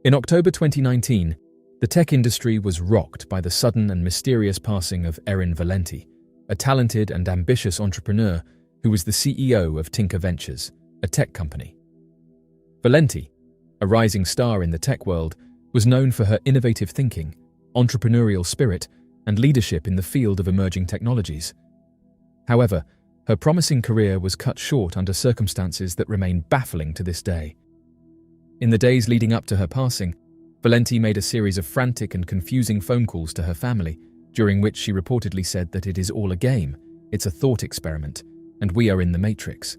In October 2019, the tech industry was rocked by the sudden and mysterious passing of Erin Valenti, a talented and ambitious entrepreneur who was the CEO of Tinker Ventures, a tech company. Valenti, a rising star in the tech world, was known for her innovative thinking, entrepreneurial spirit, and leadership in the field of emerging technologies. However, her promising career was cut short under circumstances that remain baffling to this day. In the days leading up to her passing, Valenti made a series of frantic and confusing phone calls to her family, during which she reportedly said that it is all a game, it's a thought experiment, and we are in the Matrix.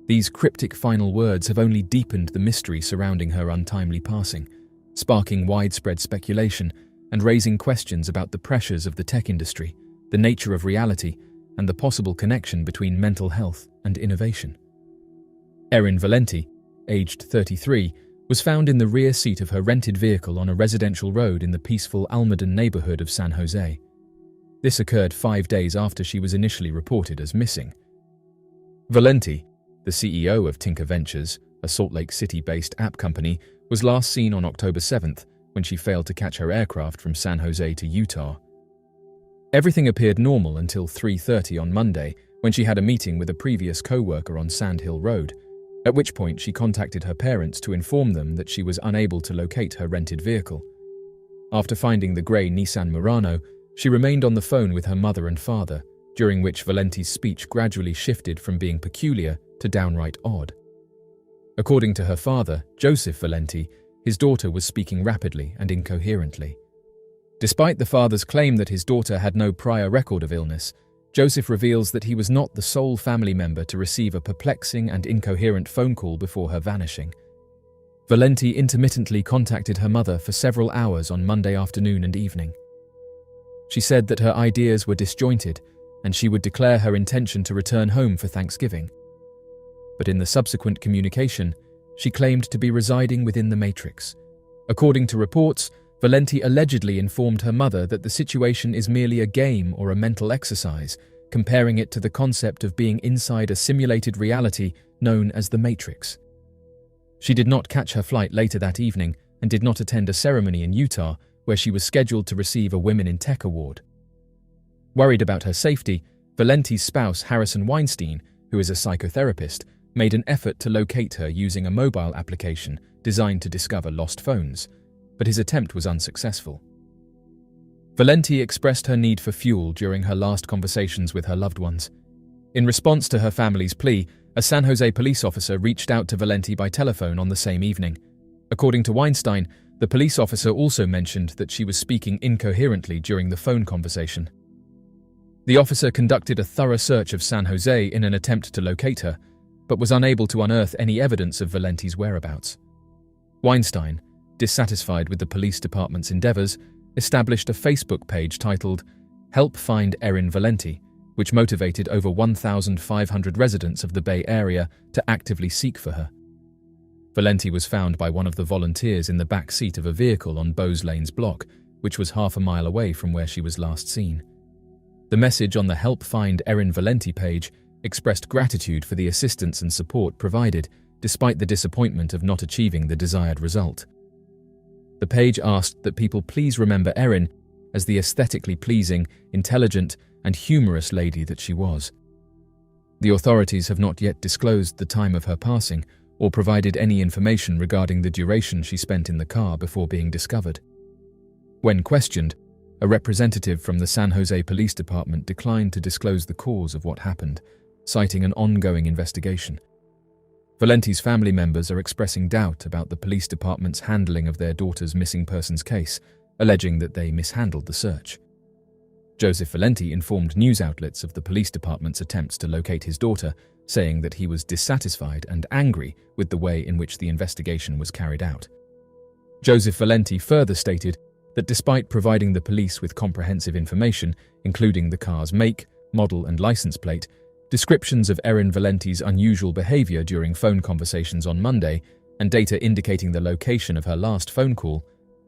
These cryptic final words have only deepened the mystery surrounding her untimely passing, sparking widespread speculation and raising questions about the pressures of the tech industry, the nature of reality, and the possible connection between mental health and innovation. Erin Valenti, aged 33, was found in the rear seat of her rented vehicle on a residential road in the peaceful Almaden neighborhood of San Jose. This occurred 5 days after she was initially reported as missing. Valenti, the CEO of Tinker Ventures, a Salt Lake City-based app company, was last seen on October 7th when she failed to catch her aircraft from San Jose to Utah. Everything appeared normal until 3:30 on Monday, when she had a meeting with a previous co-worker on Sand Hill Road, at which point she contacted her parents to inform them that she was unable to locate her rented vehicle. After finding the grey Nissan Murano, she remained on the phone with her mother and father, during which Valenti's speech gradually shifted from being peculiar to downright odd. According to her father, Joseph Valenti, his daughter was speaking rapidly and incoherently. Despite the father's claim that his daughter had no prior record of illness, Joseph reveals that he was not the sole family member to receive a perplexing and incoherent phone call before her vanishing. Valenti intermittently contacted her mother for several hours on Monday afternoon and evening. She said that her ideas were disjointed and she would declare her intention to return home for Thanksgiving. But in the subsequent communication, she claimed to be residing within the Matrix. According to reports, Valenti allegedly informed her mother that the situation is merely a game or a mental exercise, comparing it to the concept of being inside a simulated reality known as the Matrix. She did not catch her flight later that evening and did not attend a ceremony in Utah where she was scheduled to receive a Women in Tech award. Worried about her safety, Valenti's spouse Harrison Weinstein, who is a psychotherapist, made an effort to locate her using a mobile application designed to discover lost phones, but his attempt was unsuccessful. Valenti expressed her need for fuel during her last conversations with her loved ones. In response to her family's plea, a San Jose police officer reached out to Valenti by telephone on the same evening. According to Weinstein, the police officer also mentioned that she was speaking incoherently during the phone conversation. The officer conducted a thorough search of San Jose in an attempt to locate her, but was unable to unearth any evidence of Valenti's whereabouts. Weinstein, dissatisfied with the police department's endeavors, established a Facebook page titled "Help Find Erin Valenti," which motivated over 1,500 residents of the Bay Area to actively seek for her. Valenti was found by one of the volunteers in the back seat of a vehicle on Bose Lane's block, which was half a mile away from where she was last seen. The message on the Help Find Erin Valenti page expressed gratitude for the assistance and support provided, despite the disappointment of not achieving the desired result. The page asked that people please remember Erin as the aesthetically pleasing, intelligent, and humorous lady that she was. The authorities have not yet disclosed the time of her passing or provided any information regarding the duration she spent in the car before being discovered. When questioned, a representative from the San Jose Police Department declined to disclose the cause of what happened, citing an ongoing investigation. Valenti's family members are expressing doubt about the police department's handling of their daughter's missing persons case, alleging that they mishandled the search. Joseph Valenti informed news outlets of the police department's attempts to locate his daughter, saying that he was dissatisfied and angry with the way in which the investigation was carried out. Joseph Valenti further stated that despite providing the police with comprehensive information, including the car's make, model, and license plate, descriptions of Erin Valenti's unusual behavior during phone conversations on Monday, and data indicating the location of her last phone call,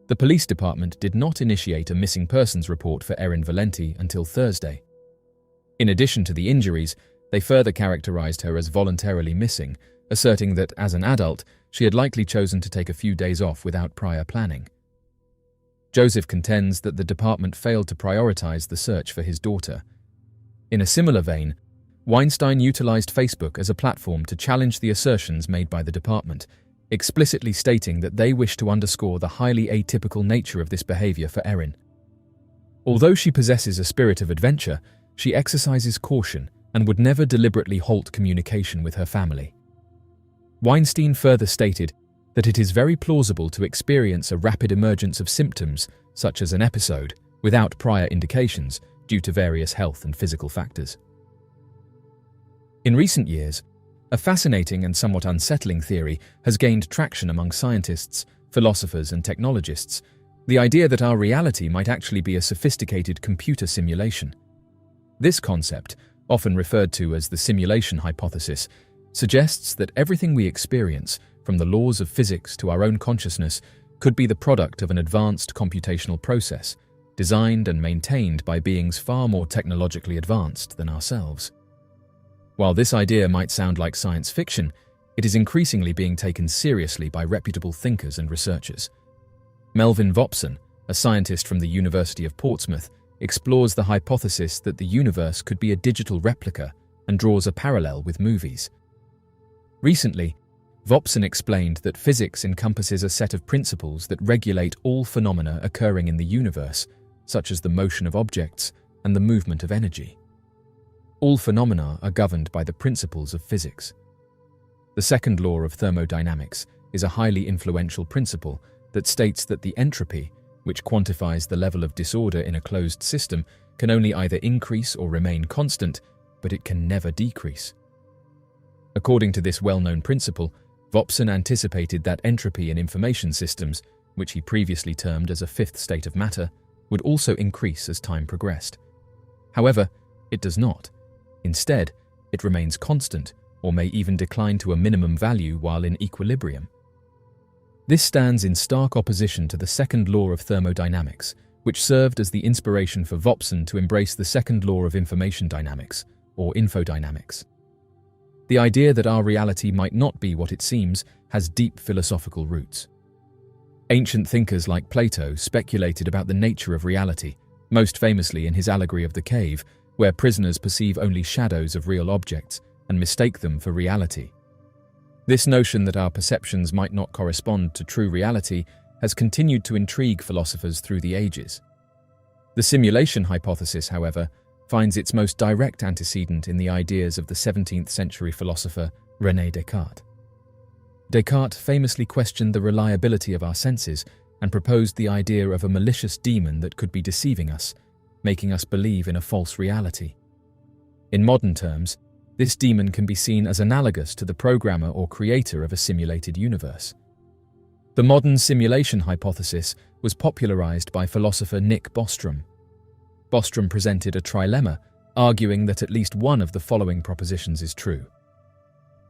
the police department did not initiate a missing persons report for Erin Valenti until Thursday. In addition to the injuries, they further characterized her as voluntarily missing, asserting that, as an adult, she had likely chosen to take a few days off without prior planning. Joseph contends that the department failed to prioritize the search for his daughter. In a similar vein, Weinstein utilized Facebook as a platform to challenge the assertions made by the department, explicitly stating that they wish to underscore the highly atypical nature of this behavior for Erin. Although she possesses a spirit of adventure, she exercises caution and would never deliberately halt communication with her family. Weinstein further stated that it is very plausible to experience a rapid emergence of symptoms, such as an episode, without prior indications due to various health and physical factors. In recent years, a fascinating and somewhat unsettling theory has gained traction among scientists, philosophers, and technologists: the idea that our reality might actually be a sophisticated computer simulation. This concept, often referred to as the simulation hypothesis, suggests that everything we experience, from the laws of physics to our own consciousness, could be the product of an advanced computational process, designed and maintained by beings far more technologically advanced than ourselves. While this idea might sound like science fiction, it is increasingly being taken seriously by reputable thinkers and researchers. Melvin Vopson, a scientist from the University of Portsmouth, explores the hypothesis that the universe could be a digital replica and draws a parallel with movies. Recently, Vopson explained that physics encompasses a set of principles that regulate all phenomena occurring in the universe, such as the motion of objects and the movement of energy. All phenomena are governed by the principles of physics. The second law of thermodynamics is a highly influential principle that states that the entropy, which quantifies the level of disorder in a closed system, can only either increase or remain constant, but it can never decrease. According to this well-known principle, Vopson anticipated that entropy in information systems, which he previously termed as a fifth state of matter, would also increase as time progressed. However, it does not. Instead, it remains constant, or may even decline to a minimum value while in equilibrium. This stands in stark opposition to the second law of thermodynamics, which served as the inspiration for Vopson to embrace the second law of information dynamics, or infodynamics. The idea that our reality might not be what it seems has deep philosophical roots. Ancient thinkers like Plato speculated about the nature of reality, most famously in his allegory of the cave, where prisoners perceive only shadows of real objects and mistake them for reality. This notion that our perceptions might not correspond to true reality has continued to intrigue philosophers through the ages. The simulation hypothesis, however, finds its most direct antecedent in the ideas of the 17th century philosopher René Descartes. Descartes famously questioned the reliability of our senses and proposed the idea of a malicious demon that could be deceiving us, making us believe in a false reality. In modern terms, this demon can be seen as analogous to the programmer or creator of a simulated universe. The modern simulation hypothesis was popularized by philosopher Nick Bostrom. Bostrom presented a trilemma, arguing that at least one of the following propositions is true.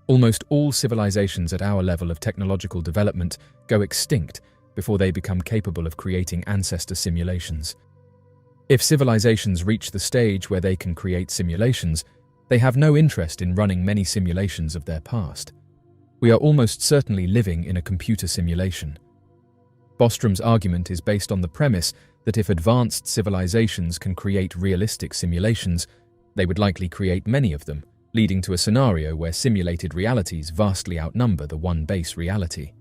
Almost all civilizations at our level of technological development go extinct before they become capable of creating ancestor simulations. If civilizations reach the stage where they can create simulations, they have no interest in running many simulations of their past. We are almost certainly living in a computer simulation. Bostrom's argument is based on the premise that if advanced civilizations can create realistic simulations, they would likely create many of them, leading to a scenario where simulated realities vastly outnumber the one base reality.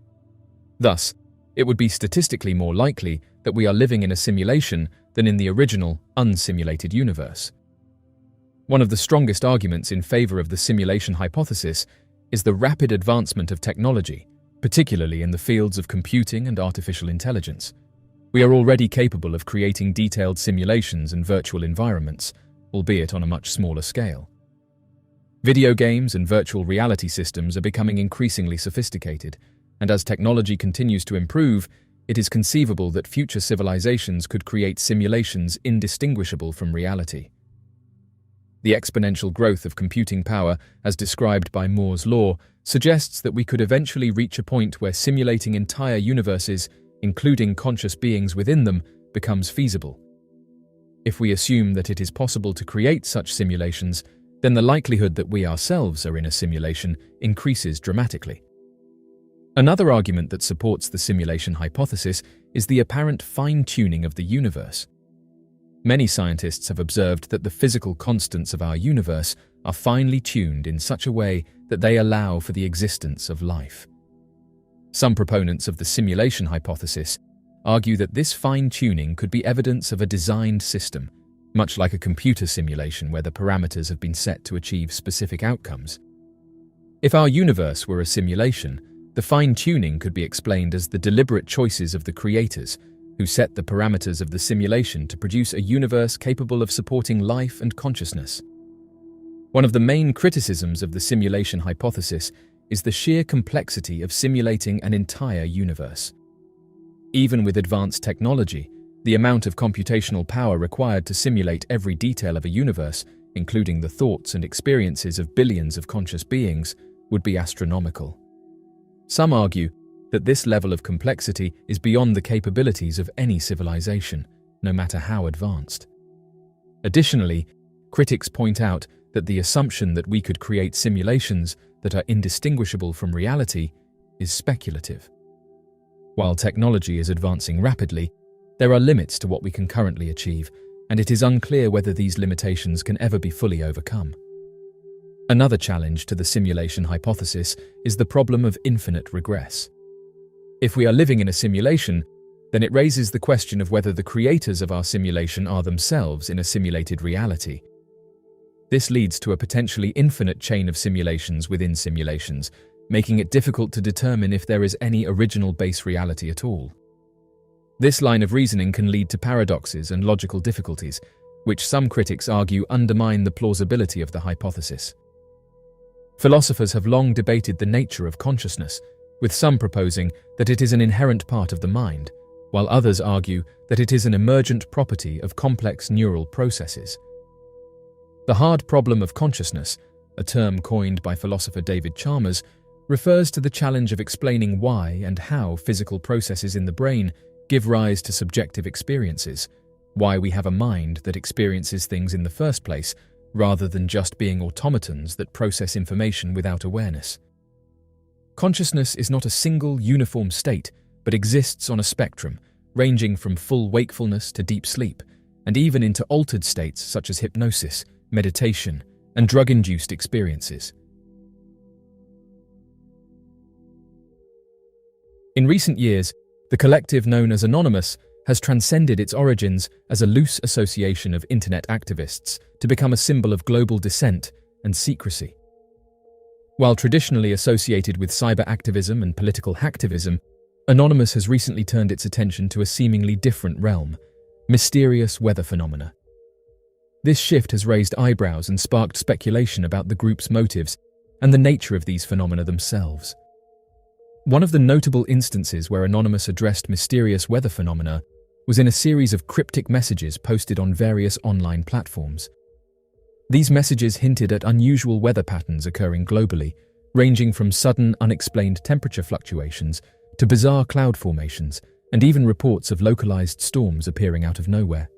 Thus, it would be statistically more likely that we are living in a simulation than in the original, unsimulated universe. One of the strongest arguments in favor of the simulation hypothesis is the rapid advancement of technology, particularly in the fields of computing and artificial intelligence. We are already capable of creating detailed simulations and virtual environments, albeit on a much smaller scale. Video games and virtual reality systems are becoming increasingly sophisticated, and as technology continues to improve, it is conceivable that future civilizations could create simulations indistinguishable from reality. The exponential growth of computing power, as described by Moore's law, suggests that we could eventually reach a point where simulating entire universes, including conscious beings within them, becomes feasible. If we assume that it is possible to create such simulations, then the likelihood that we ourselves are in a simulation increases dramatically. Another argument that supports the simulation hypothesis is the apparent fine-tuning of the universe. Many scientists have observed that the physical constants of our universe are finely tuned in such a way that they allow for the existence of life. Some proponents of the simulation hypothesis argue that this fine-tuning could be evidence of a designed system, much like a computer simulation where the parameters have been set to achieve specific outcomes. If our universe were a simulation, the fine-tuning could be explained as the deliberate choices of the creators, who set the parameters of the simulation to produce a universe capable of supporting life and consciousness. One of the main criticisms of the simulation hypothesis is the sheer complexity of simulating an entire universe. Even with advanced technology, the amount of computational power required to simulate every detail of a universe, including the thoughts and experiences of billions of conscious beings, would be astronomical. Some argue that this level of complexity is beyond the capabilities of any civilization, no matter how advanced. Additionally, critics point out that the assumption that we could create simulations that are indistinguishable from reality is speculative. While technology is advancing rapidly, there are limits to what we can currently achieve, and it is unclear whether these limitations can ever be fully overcome. Another challenge to the simulation hypothesis is the problem of infinite regress. If we are living in a simulation, then it raises the question of whether the creators of our simulation are themselves in a simulated reality. This leads to a potentially infinite chain of simulations within simulations, making it difficult to determine if there is any original base reality at all. This line of reasoning can lead to paradoxes and logical difficulties, which some critics argue undermine the plausibility of the hypothesis. Philosophers have long debated the nature of consciousness, with some proposing that it is an inherent part of the mind, while others argue that it is an emergent property of complex neural processes. The hard problem of consciousness, a term coined by philosopher David Chalmers, refers to the challenge of explaining why and how physical processes in the brain give rise to subjective experiences, why we have a mind that experiences things in the first place, rather than just being automatons that process information without awareness. Consciousness is not a single, uniform state, but exists on a spectrum, ranging from full wakefulness to deep sleep, and even into altered states such as hypnosis, meditation, and drug-induced experiences. In recent years, the collective known as Anonymous has transcended its origins as a loose association of internet activists to become a symbol of global dissent and secrecy. While traditionally associated with cyber activism and political hacktivism, Anonymous has recently turned its attention to a seemingly different realm: mysterious weather phenomena. This shift has raised eyebrows and sparked speculation about the group's motives and the nature of these phenomena themselves. One of the notable instances where Anonymous addressed mysterious weather phenomena was in a series of cryptic messages posted on various online platforms. These messages hinted at unusual weather patterns occurring globally, ranging from sudden, unexplained temperature fluctuations to bizarre cloud formations, and even reports of localized storms appearing out of nowhere.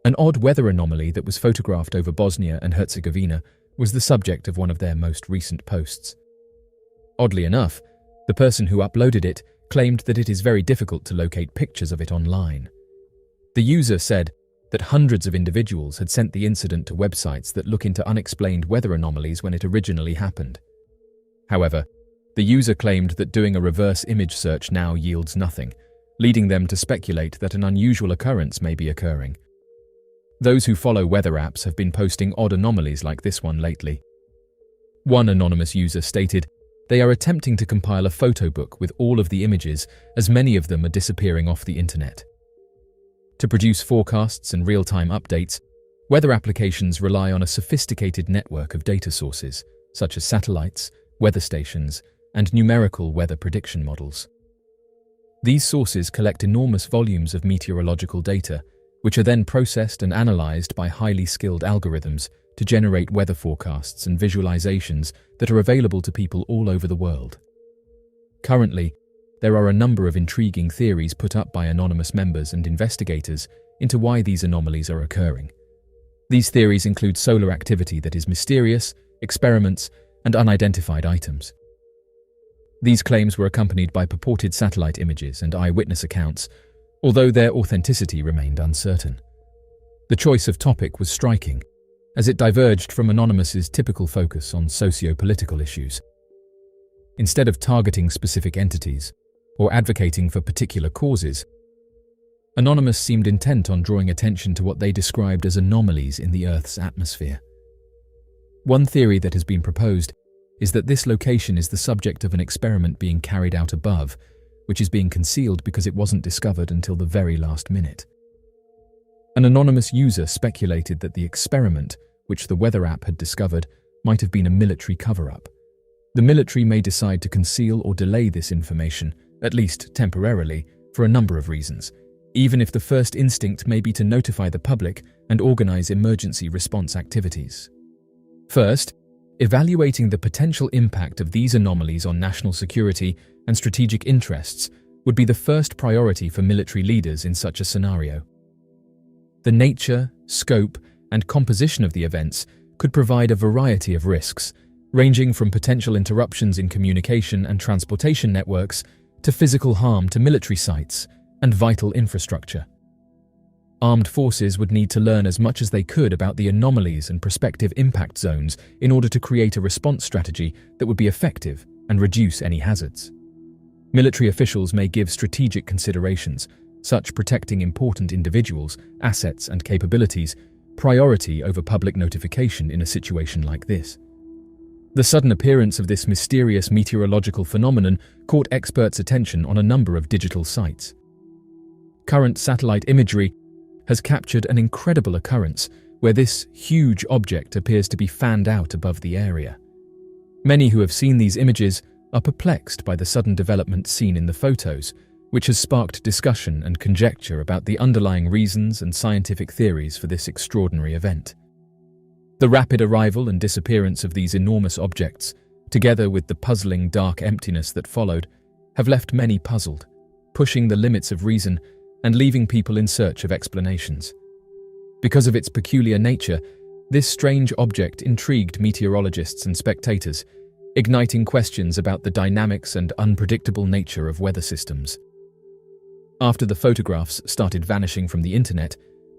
An odd weather anomaly that was photographed over Bosnia and Herzegovina was the subject of one of their most recent posts. Oddly enough, the person who uploaded it claimed that it is very difficult to locate pictures of it online. The user said that hundreds of individuals had sent the incident to websites that look into unexplained weather anomalies when it originally happened. However, the user claimed that doing a reverse image search now yields nothing, leading them to speculate that an unusual occurrence may be occurring. Those who follow weather apps have been posting odd anomalies like this one lately. One anonymous user stated, "They are attempting to compile a photo book with all of the images, as many of them are disappearing off the internet." To produce forecasts and real-time updates, weather applications rely on a sophisticated network of data sources, such as satellites, weather stations, and numerical weather prediction models. These sources collect enormous volumes of meteorological data, which are then processed and analyzed by highly skilled algorithms to generate weather forecasts and visualizations that are available to people all over the world. Currently, there are a number of intriguing theories put up by anonymous members and investigators into why these anomalies are occurring. These theories include solar activity that is mysterious, experiments, and unidentified items. These claims were accompanied by purported satellite images and eyewitness accounts, although their authenticity remained uncertain. The choice of topic was striking, as it diverged from Anonymous's typical focus on socio-political issues. Instead of targeting specific entities or advocating for particular causes, Anonymous seemed intent on drawing attention to what they described as anomalies in the Earth's atmosphere. One theory that has been proposed is that this location is the subject of an experiment being carried out above, which is being concealed because it wasn't discovered until the very last minute. An anonymous user speculated that the experiment, which the weather app had discovered, might have been a military cover-up. The military may decide to conceal or delay this information, at least temporarily, for a number of reasons, even if the first instinct may be to notify the public and organize emergency response activities. First, evaluating the potential impact of these anomalies on national security and strategic interests would be the first priority for military leaders in such a scenario. The nature, scope, and composition of the events could provide a variety of risks, ranging from potential interruptions in communication and transportation networks to physical harm to military sites and vital infrastructure. Armed forces would need to learn as much as they could about the anomalies and prospective impact zones in order to create a response strategy that would be effective and reduce any hazards. Military officials may give strategic considerations, such protecting important individuals, assets, and capabilities, priority over public notification in a situation like this. The sudden appearance of this mysterious meteorological phenomenon caught experts' attention on a number of digital sites. Current satellite imagery has captured an incredible occurrence where this huge object appears to be fanned out above the area. Many who have seen these images are perplexed by the sudden development seen in the photos, which has sparked discussion and conjecture about the underlying reasons and scientific theories for this extraordinary event. The rapid arrival and disappearance of these enormous objects, together with the puzzling dark emptiness that followed, have left many puzzled, pushing the limits of reason and leaving people in search of explanations. Because of its peculiar nature, this strange object intrigued meteorologists and spectators, igniting questions about the dynamics and unpredictable nature of weather systems. After the photographs started vanishing from the internet,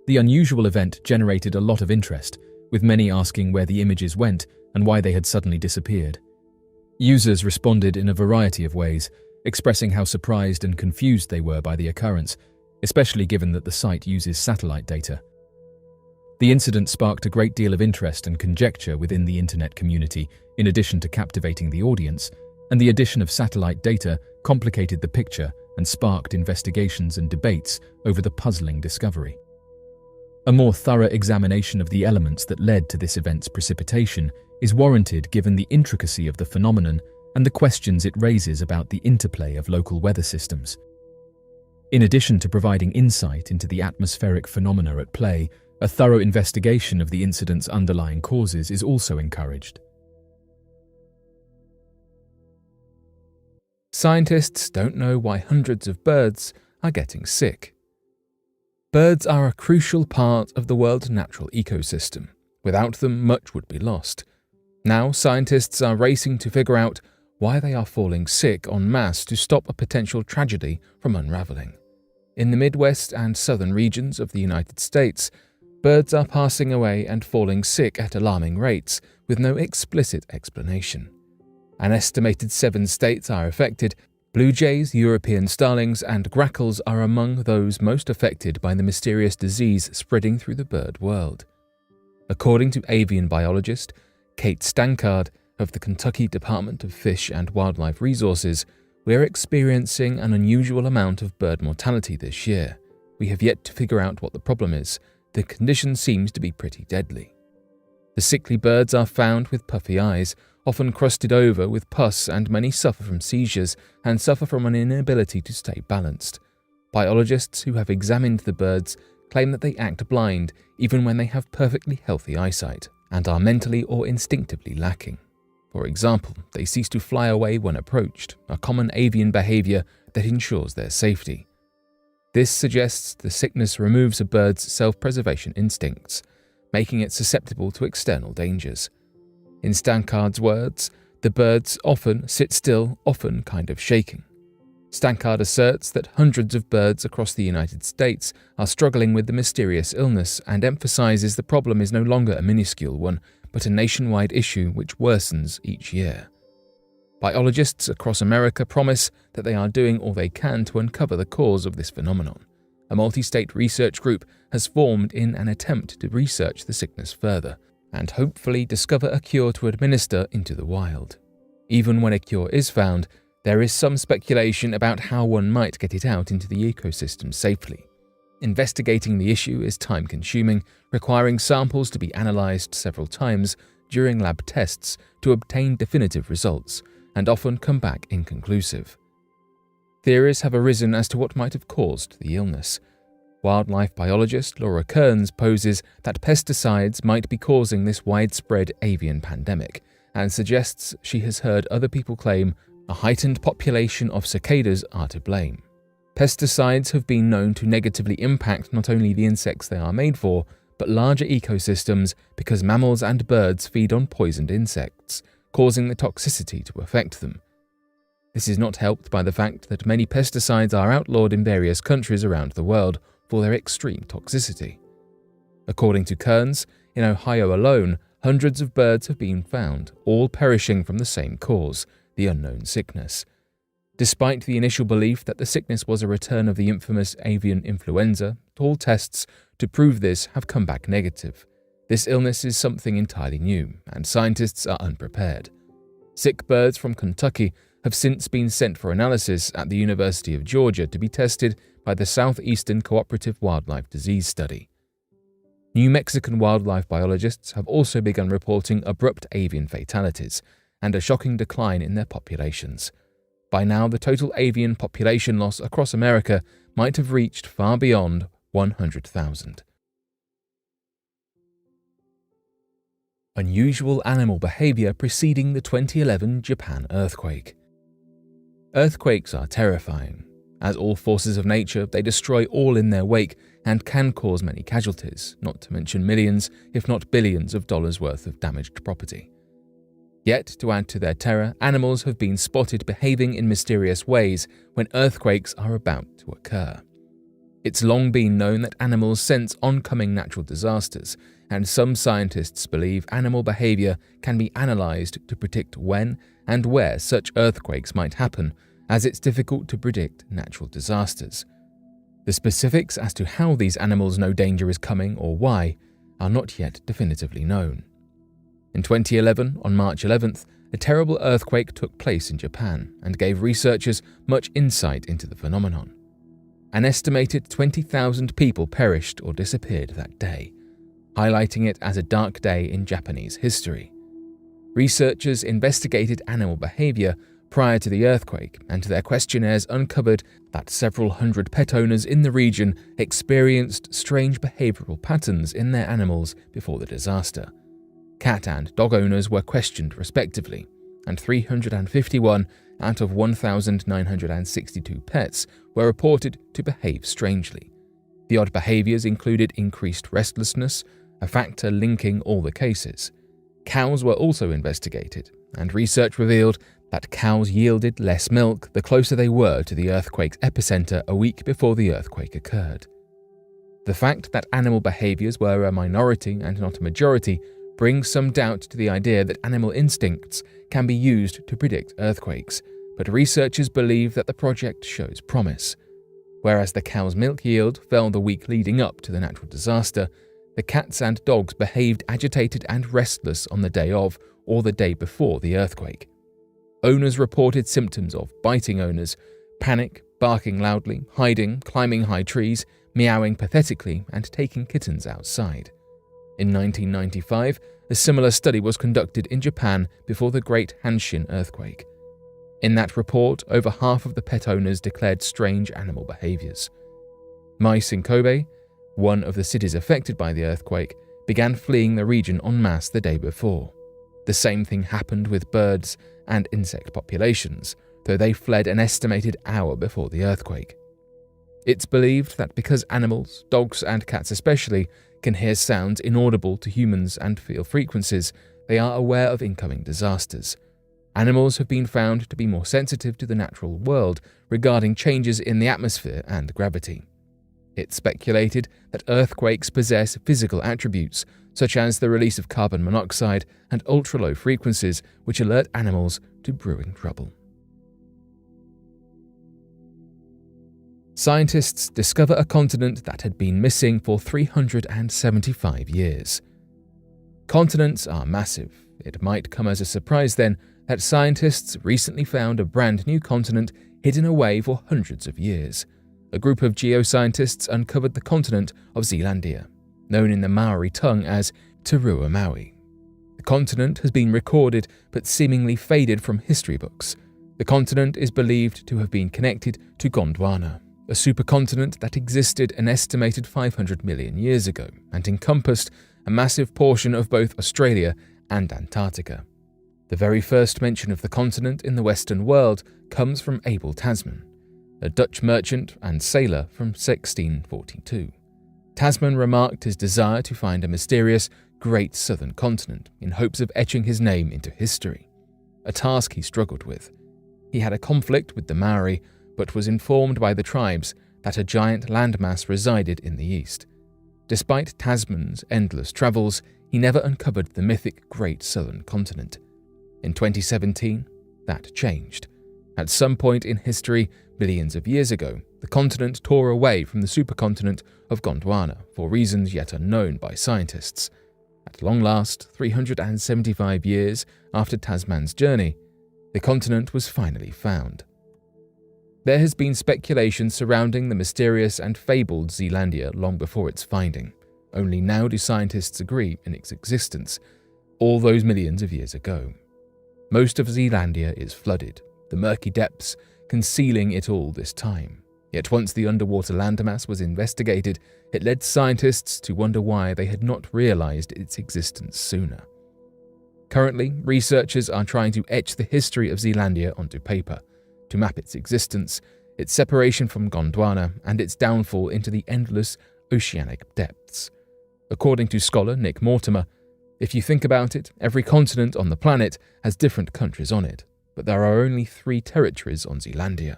the unusual event generated a lot of interest, with many asking where the images went and why they had suddenly disappeared. Users responded in a variety of ways, expressing how surprised and confused they were by the occurrence, especially given that the site uses satellite data. The incident sparked a great deal of interest and conjecture within the internet community, in addition to captivating the audience, and the addition of satellite data complicated the picture and sparked investigations and debates over the puzzling discovery. A more thorough examination of the elements that led to this event's precipitation is warranted given the intricacy of the phenomenon and the questions it raises about the interplay of local weather systems. In addition to providing insight into the atmospheric phenomena at play, a thorough investigation of the incident's underlying causes is also encouraged. Scientists don't know why hundreds of birds are getting sick. Birds are a crucial part of the world's natural ecosystem. Without them, much would be lost. Now, scientists are racing to figure out why they are falling sick en masse to stop a potential tragedy from unraveling. In the Midwest and southern regions of the United States, birds are passing away and falling sick at alarming rates with no explicit explanation. An estimated 7 states are affected. Blue jays, European starlings, and grackles are among those most affected by the mysterious disease spreading through the bird world. According to avian biologist Kate Stankard of the Kentucky Department of Fish and Wildlife Resources, we are experiencing an unusual amount of bird mortality this year. We have yet to figure out what the problem is. The condition seems to be pretty deadly. The sickly birds are found with puffy eyes, often crusted over with pus, and many suffer from seizures and suffer from an inability to stay balanced. Biologists who have examined the birds claim that they act blind even when they have perfectly healthy eyesight and are mentally or instinctively lacking. For example, they cease to fly away when approached, a common avian behavior that ensures their safety. This suggests the sickness removes a bird's self-preservation instincts, making it susceptible to external dangers. In Stankard's words, the birds often sit still, often kind of shaking. Stankard asserts that hundreds of birds across the United States are struggling with the mysterious illness and emphasizes the problem is no longer a minuscule one, but a nationwide issue which worsens each year. Biologists across America promise that they are doing all they can to uncover the cause of this phenomenon. A multi-state research group has formed in an attempt to research the sickness further, and hopefully discover a cure to administer into the wild. Even when a cure is found, there is some speculation about how one might get it out into the ecosystem safely. Investigating the issue is time-consuming, requiring samples to be analysed several times during lab tests to obtain definitive results, and often come back inconclusive. Theories have arisen as to what might have caused the illness. Wildlife biologist Laura Kearns poses that pesticides might be causing this widespread avian pandemic, and suggests she has heard other people claim a heightened population of cicadas are to blame. Pesticides have been known to negatively impact not only the insects they are made for, but larger ecosystems because mammals and birds feed on poisoned insects, causing the toxicity to affect them. This is not helped by the fact that many pesticides are outlawed in various countries around the world for their extreme toxicity. According to Kearns, in Ohio alone, hundreds of birds have been found, all perishing from the same cause, the unknown sickness. Despite the initial belief that the sickness was a return of the infamous avian influenza, all tests to prove this have come back negative. This illness is something entirely new, and scientists are unprepared. Sick birds from Kentucky have since been sent for analysis at the University of Georgia to be tested by the Southeastern Cooperative Wildlife Disease Study. New Mexican wildlife biologists have also begun reporting abrupt avian fatalities and a shocking decline in their populations. By now, the total avian population loss across America might have reached far beyond 100,000. Unusual animal behavior preceding the 2011 Japan earthquake. Earthquakes are terrifying. As all forces of nature, they destroy all in their wake and can cause many casualties, not to mention millions, if not billions of dollars worth of damaged property. Yet, to add to their terror, animals have been spotted behaving in mysterious ways when earthquakes are about to occur. It's long been known that animals sense oncoming natural disasters, and some scientists believe animal behavior can be analyzed to predict when and where such earthquakes might happen, as it's difficult to predict natural disasters. The specifics as to how these animals know danger is coming or why are not yet definitively known. In 2011, on March 11th, a terrible earthquake took place in Japan and gave researchers much insight into the phenomenon. An estimated 20,000 people perished or disappeared that day, highlighting it as a dark day in Japanese history. Researchers investigated animal behavior prior to the earthquake, and their questionnaires uncovered that several hundred pet owners in the region experienced strange behavioral patterns in their animals before the disaster. Cat and dog owners were questioned respectively, and 351 out of 1,962 pets were reported to behave strangely. The odd behaviors included increased restlessness, a factor linking all the cases. Cows were also investigated, and research revealed that cows yielded less milk the closer they were to the earthquake's epicenter a week before the earthquake occurred. The fact that animal behaviors were a minority and not a majority brings some doubt to the idea that animal instincts can be used to predict earthquakes, but researchers believe that the project shows promise. Whereas the cow's milk yield fell the week leading up to the natural disaster, the cats and dogs behaved agitated and restless on the day of or the day before the earthquake. Owners reported symptoms of biting owners, panic, barking loudly, hiding, climbing high trees, meowing pathetically, and taking kittens outside. In 1995, a similar study was conducted in Japan before the Great Hanshin earthquake. In that report, over half of the pet owners declared strange animal behaviors. Mice in Kobe, one of the cities affected by the earthquake, began fleeing the region en masse the day before. The same thing happened with birds and insect populations, though they fled an estimated hour before the earthquake. It's believed that because animals, dogs and cats especially, can hear sounds inaudible to humans and feel frequencies, they are aware of incoming disasters. Animals have been found to be more sensitive to the natural world regarding changes in the atmosphere and gravity. It's speculated that earthquakes possess physical attributes, such as the release of carbon monoxide and ultra-low frequencies which alert animals to brewing trouble. Scientists discover a continent that had been missing for 375 years. Continents are massive. It might come as a surprise then that scientists recently found a brand new continent hidden away for hundreds of years. A group of geoscientists uncovered the continent of Zealandia, known in the Maori tongue as Turua Maui. The continent has been recorded but seemingly faded from history books. The continent is believed to have been connected to Gondwana, a supercontinent that existed an estimated 500 million years ago and encompassed a massive portion of both Australia and Antarctica. The very first mention of the continent in the Western world comes from Abel Tasman, a Dutch merchant and sailor from 1642. Tasman remarked his desire to find a mysterious, great southern continent in hopes of etching his name into history, a task he struggled with. He had a conflict with the Maori, but was informed by the tribes that a giant landmass resided in the east. Despite Tasman's endless travels, he never uncovered the mythic Great Southern Continent. In 2017, that changed. At some point in history, billions of years ago, the continent tore away from the supercontinent of Gondwana for reasons yet unknown by scientists. At long last, 375 years after Tasman's journey, the continent was finally found. There has been speculation surrounding the mysterious and fabled Zealandia long before its finding. Only now do scientists agree in its existence, all those millions of years ago. Most of Zealandia is flooded, the murky depths concealing it all this time. Yet once the underwater landmass was investigated, it led scientists to wonder why they had not realized its existence sooner. Currently, researchers are trying to etch the history of Zealandia onto paper, to map its existence, its separation from Gondwana, and its downfall into the endless oceanic depths. According to scholar Nick Mortimer, if you think about it, every continent on the planet has different countries on it, but there are only 3 territories on Zealandia.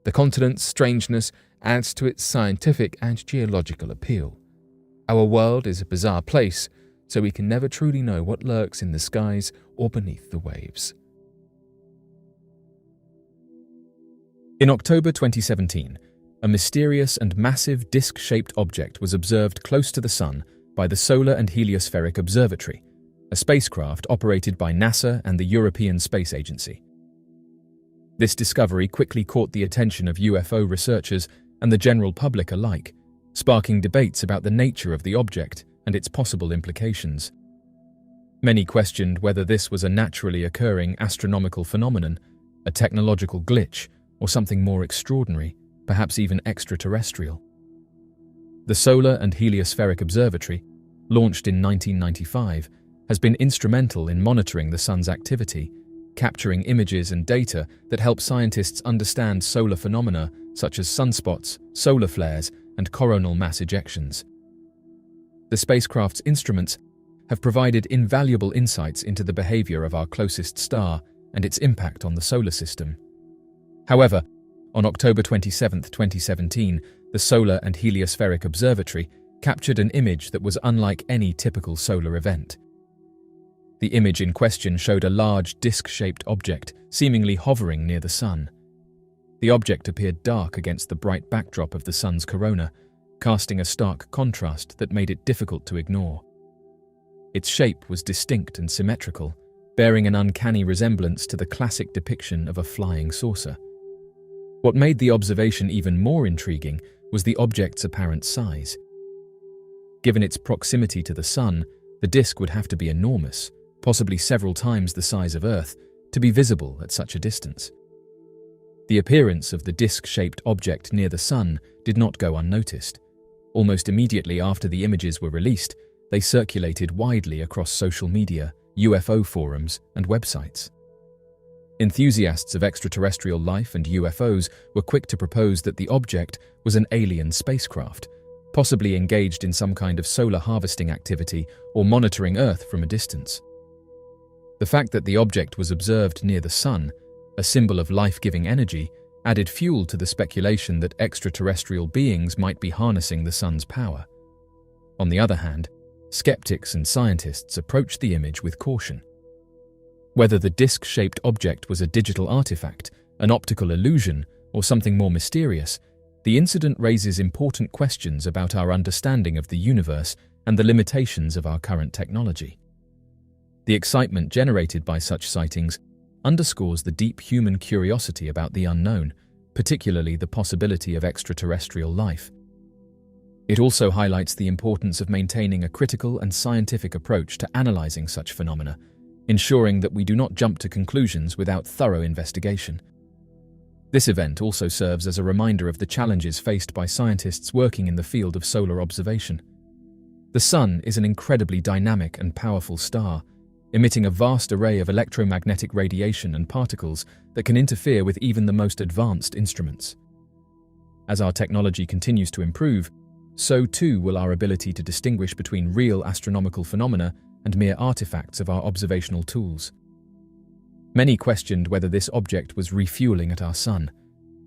The continent's strangeness adds to its scientific and geological appeal. Our world is a bizarre place, so we can never truly know what lurks in the skies or beneath the waves. In October 2017, a mysterious and massive disc-shaped object was observed close to the Sun by the Solar and Heliospheric Observatory, a spacecraft operated by NASA and the European Space Agency. This discovery quickly caught the attention of UFO researchers and the general public alike, sparking debates about the nature of the object and its possible implications. Many questioned whether this was a naturally occurring astronomical phenomenon, a technological glitch, or something more extraordinary, perhaps even extraterrestrial. The Solar and Heliospheric Observatory, launched in 1995, has been instrumental in monitoring the Sun's activity, capturing images and data that help scientists understand solar phenomena such as sunspots, solar flares, and coronal mass ejections. The spacecraft's instruments have provided invaluable insights into the behavior of our closest star and its impact on the solar system. However, on October 27, 2017, the Solar and Heliospheric Observatory captured an image that was unlike any typical solar event. The image in question showed a large disc-shaped object seemingly hovering near the Sun. The object appeared dark against the bright backdrop of the Sun's corona, casting a stark contrast that made it difficult to ignore. Its shape was distinct and symmetrical, bearing an uncanny resemblance to the classic depiction of a flying saucer. What made the observation even more intriguing was the object's apparent size. Given its proximity to the Sun, the disk would have to be enormous, possibly several times the size of Earth, to be visible at such a distance. The appearance of the disc-shaped object near the Sun did not go unnoticed. Almost immediately after the images were released, they circulated widely across social media, UFO forums, and websites. Enthusiasts of extraterrestrial life and UFOs were quick to propose that the object was an alien spacecraft, possibly engaged in some kind of solar harvesting activity or monitoring Earth from a distance. The fact that the object was observed near the Sun, a symbol of life-giving energy, added fuel to the speculation that extraterrestrial beings might be harnessing the Sun's power. On the other hand, skeptics and scientists approached the image with caution. Whether the disc-shaped object was a digital artifact, an optical illusion, or something more mysterious, the incident raises important questions about our understanding of the universe and the limitations of our current technology. The excitement generated by such sightings underscores the deep human curiosity about the unknown, particularly the possibility of extraterrestrial life. It also highlights the importance of maintaining a critical and scientific approach to analyzing such phenomena, ensuring that we do not jump to conclusions without thorough investigation. This event also serves as a reminder of the challenges faced by scientists working in the field of solar observation. The Sun is an incredibly dynamic and powerful star, emitting a vast array of electromagnetic radiation and particles that can interfere with even the most advanced instruments. As our technology continues to improve, so too will our ability to distinguish between real astronomical phenomena and mere artifacts of our observational tools. Many questioned whether this object was refueling at our Sun.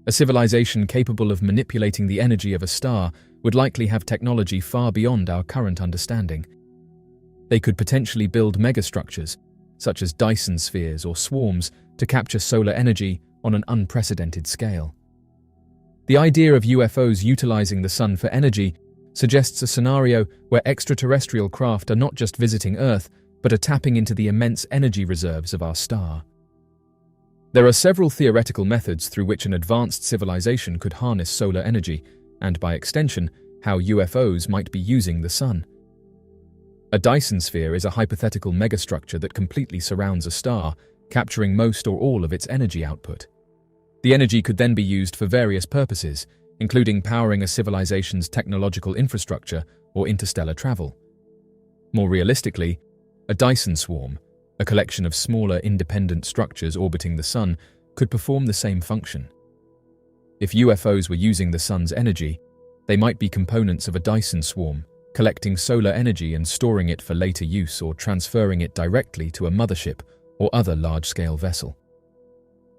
A civilization capable of manipulating the energy of a star would likely have technology far beyond our current understanding. They could potentially build megastructures, such as Dyson spheres or swarms, to capture solar energy on an unprecedented scale. The idea of UFOs utilizing the Sun for energy suggests a scenario where extraterrestrial craft are not just visiting Earth, but are tapping into the immense energy reserves of our star. There are several theoretical methods through which an advanced civilization could harness solar energy, and by extension, how UFOs might be using the Sun. A Dyson sphere is a hypothetical megastructure that completely surrounds a star, capturing most or all of its energy output. The energy could then be used for various purposes, including powering a civilization's technological infrastructure or interstellar travel. More realistically, a Dyson swarm, a collection of smaller independent structures orbiting the Sun, could perform the same function. If UFOs were using the Sun's energy, they might be components of a Dyson swarm, collecting solar energy and storing it for later use or transferring it directly to a mothership or other large-scale vessel.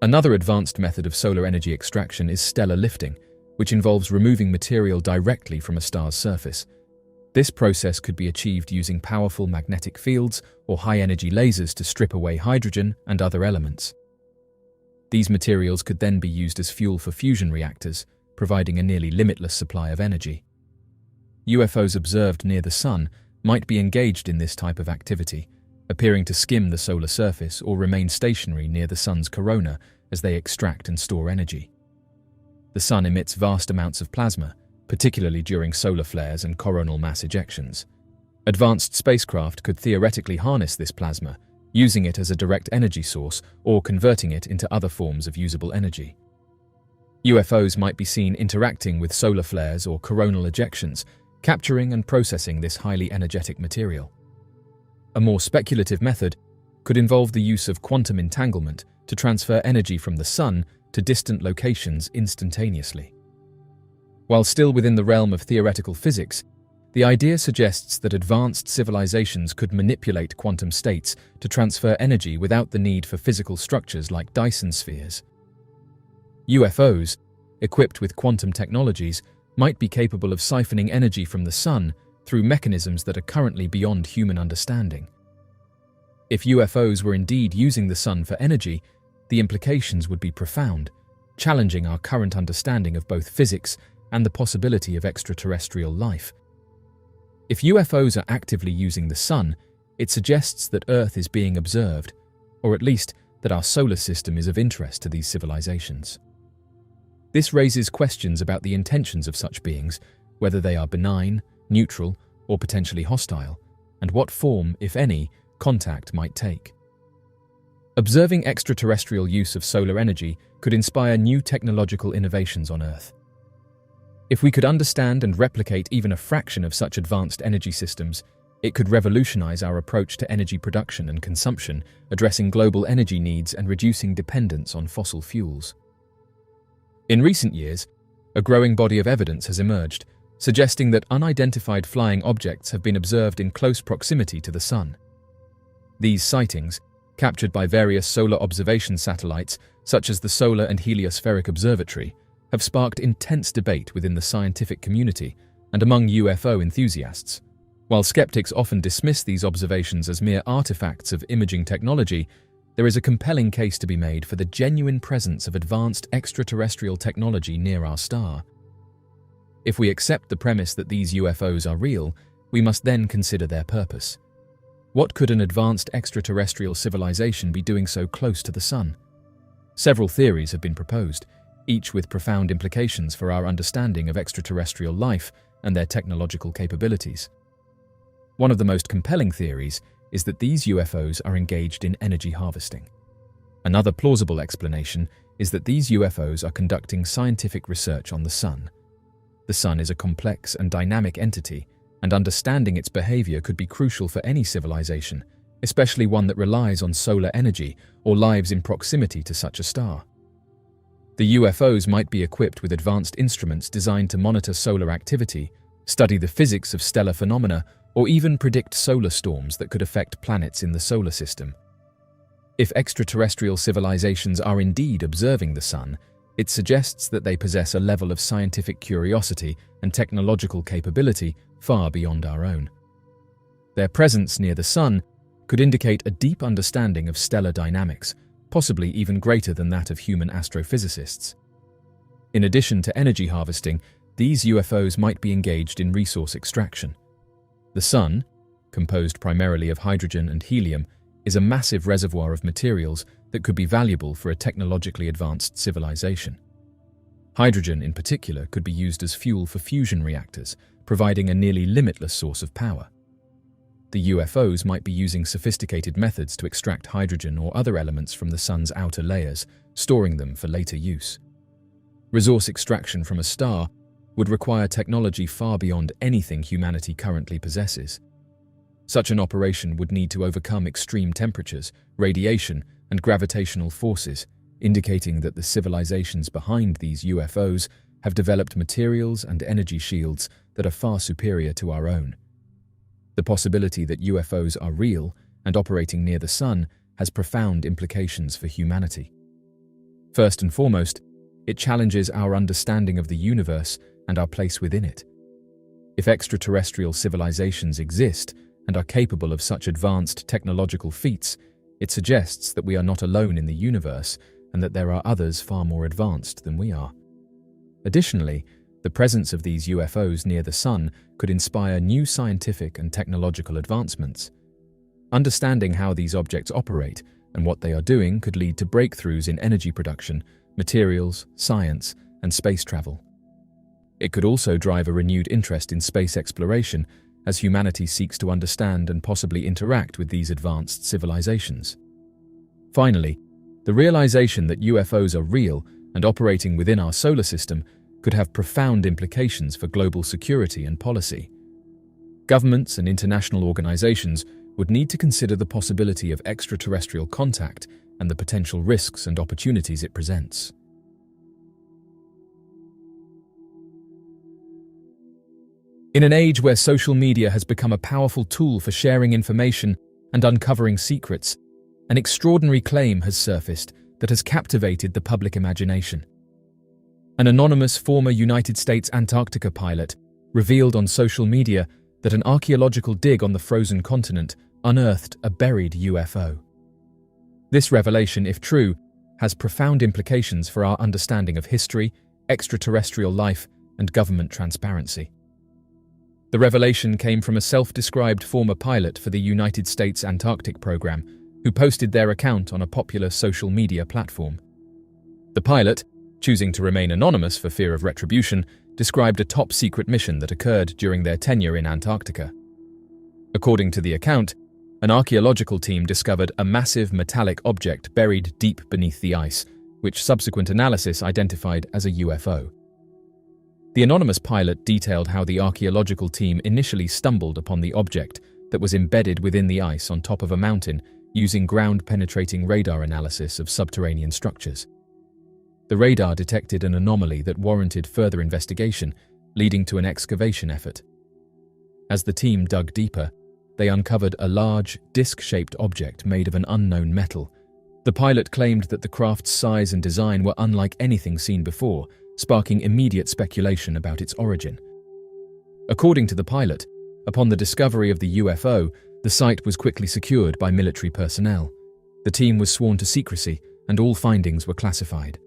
Another advanced method of solar energy extraction is stellar lifting, which involves removing material directly from a star's surface. This process could be achieved using powerful magnetic fields or high-energy lasers to strip away hydrogen and other elements. These materials could then be used as fuel for fusion reactors, providing a nearly limitless supply of energy. UFOs observed near the Sun might be engaged in this type of activity, appearing to skim the solar surface or remain stationary near the Sun's corona as they extract and store energy. The Sun emits vast amounts of plasma, particularly during solar flares and coronal mass ejections. Advanced spacecraft could theoretically harness this plasma, using it as a direct energy source or converting it into other forms of usable energy. UFOs might be seen interacting with solar flares or coronal ejections, capturing and processing this highly energetic material. A more speculative method could involve the use of quantum entanglement to transfer energy from the Sun to distant locations instantaneously. While still within the realm of theoretical physics, the idea suggests that advanced civilizations could manipulate quantum states to transfer energy without the need for physical structures like Dyson spheres. UFOs, equipped with quantum technologies, might be capable of siphoning energy from the Sun through mechanisms that are currently beyond human understanding. If UFOs were indeed using the Sun for energy, the implications would be profound, challenging our current understanding of both physics and the possibility of extraterrestrial life. If UFOs are actively using the Sun, it suggests that Earth is being observed, or at least that our solar system is of interest to these civilizations. This raises questions about the intentions of such beings, whether they are benign, neutral, or potentially hostile, and what form, if any, contact might take. Observing extraterrestrial use of solar energy could inspire new technological innovations on Earth. If we could understand and replicate even a fraction of such advanced energy systems, it could revolutionize our approach to energy production and consumption, addressing global energy needs and reducing dependence on fossil fuels. In recent years, a growing body of evidence has emerged, suggesting that unidentified flying objects have been observed in close proximity to the Sun. These sightings, captured by various solar observation satellites such as the Solar and Heliospheric Observatory, have sparked intense debate within the scientific community and among UFO enthusiasts. While skeptics often dismiss these observations as mere artifacts of imaging technology, there is a compelling case to be made for the genuine presence of advanced extraterrestrial technology near our star. If we accept the premise that these UFOs are real, we must then consider their purpose. What could an advanced extraterrestrial civilization be doing so close to the Sun? Several theories have been proposed, each with profound implications for our understanding of extraterrestrial life and their technological capabilities. One of the most compelling theories is that these UFOs are engaged in energy harvesting. Another plausible explanation is that these UFOs are conducting scientific research on the Sun. The Sun is a complex and dynamic entity, and understanding its behavior could be crucial for any civilization, especially one that relies on solar energy or lives in proximity to such a star. The UFOs might be equipped with advanced instruments designed to monitor solar activity, study the physics of stellar phenomena, or even predict solar storms that could affect planets in the solar system. If extraterrestrial civilizations are indeed observing the Sun, it suggests that they possess a level of scientific curiosity and technological capability far beyond our own. Their presence near the Sun could indicate a deep understanding of stellar dynamics, possibly even greater than that of human astrophysicists. In addition to energy harvesting, these UFOs might be engaged in resource extraction. The Sun, composed primarily of hydrogen and helium, is a massive reservoir of materials that could be valuable for a technologically advanced civilization. Hydrogen, in particular, could be used as fuel for fusion reactors, providing a nearly limitless source of power. The UFOs might be using sophisticated methods to extract hydrogen or other elements from the Sun's outer layers, storing them for later use. Resource extraction from a star would require technology far beyond anything humanity currently possesses. Such an operation would need to overcome extreme temperatures, radiation, and gravitational forces, indicating that the civilizations behind these UFOs have developed materials and energy shields that are far superior to our own. The possibility that UFOs are real and operating near the Sun has profound implications for humanity. First and foremost, it challenges our understanding of the universe and our place within it. If extraterrestrial civilizations exist and are capable of such advanced technological feats, it suggests that we are not alone in the universe and that there are others far more advanced than we are. Additionally, the presence of these UFOs near the Sun could inspire new scientific and technological advancements. Understanding how these objects operate and what they are doing could lead to breakthroughs in energy production, materials, science, and space travel. It could also drive a renewed interest in space exploration as humanity seeks to understand and possibly interact with these advanced civilizations. Finally, the realization that UFOs are real and operating within our solar system could have profound implications for global security and policy. Governments and international organizations would need to consider the possibility of extraterrestrial contact and the potential risks and opportunities it presents. In an age where social media has become a powerful tool for sharing information and uncovering secrets, an extraordinary claim has surfaced that has captivated the public imagination. An anonymous former United States Antarctica pilot revealed on social media that an archaeological dig on the frozen continent unearthed a buried UFO. This revelation, if true, has profound implications for our understanding of history, extraterrestrial life, and government transparency. The revelation came from a self-described former pilot for the United States Antarctic program, who posted their account on a popular social media platform. The pilot, choosing to remain anonymous for fear of retribution, described a top-secret mission that occurred during their tenure in Antarctica. According to the account, an archaeological team discovered a massive metallic object buried deep beneath the ice, which subsequent analysis identified as a UFO. The anonymous pilot detailed how the archaeological team initially stumbled upon the object that was embedded within the ice on top of a mountain using ground-penetrating radar analysis of subterranean structures. The radar detected an anomaly that warranted further investigation, leading to an excavation effort. As the team dug deeper, they uncovered a large, disc-shaped object made of an unknown metal. The pilot claimed that the craft's size and design were unlike anything seen before, sparking immediate speculation about its origin. According to the pilot, upon the discovery of the UFO, the site was quickly secured by military personnel. The team was sworn to secrecy, and all findings were classified.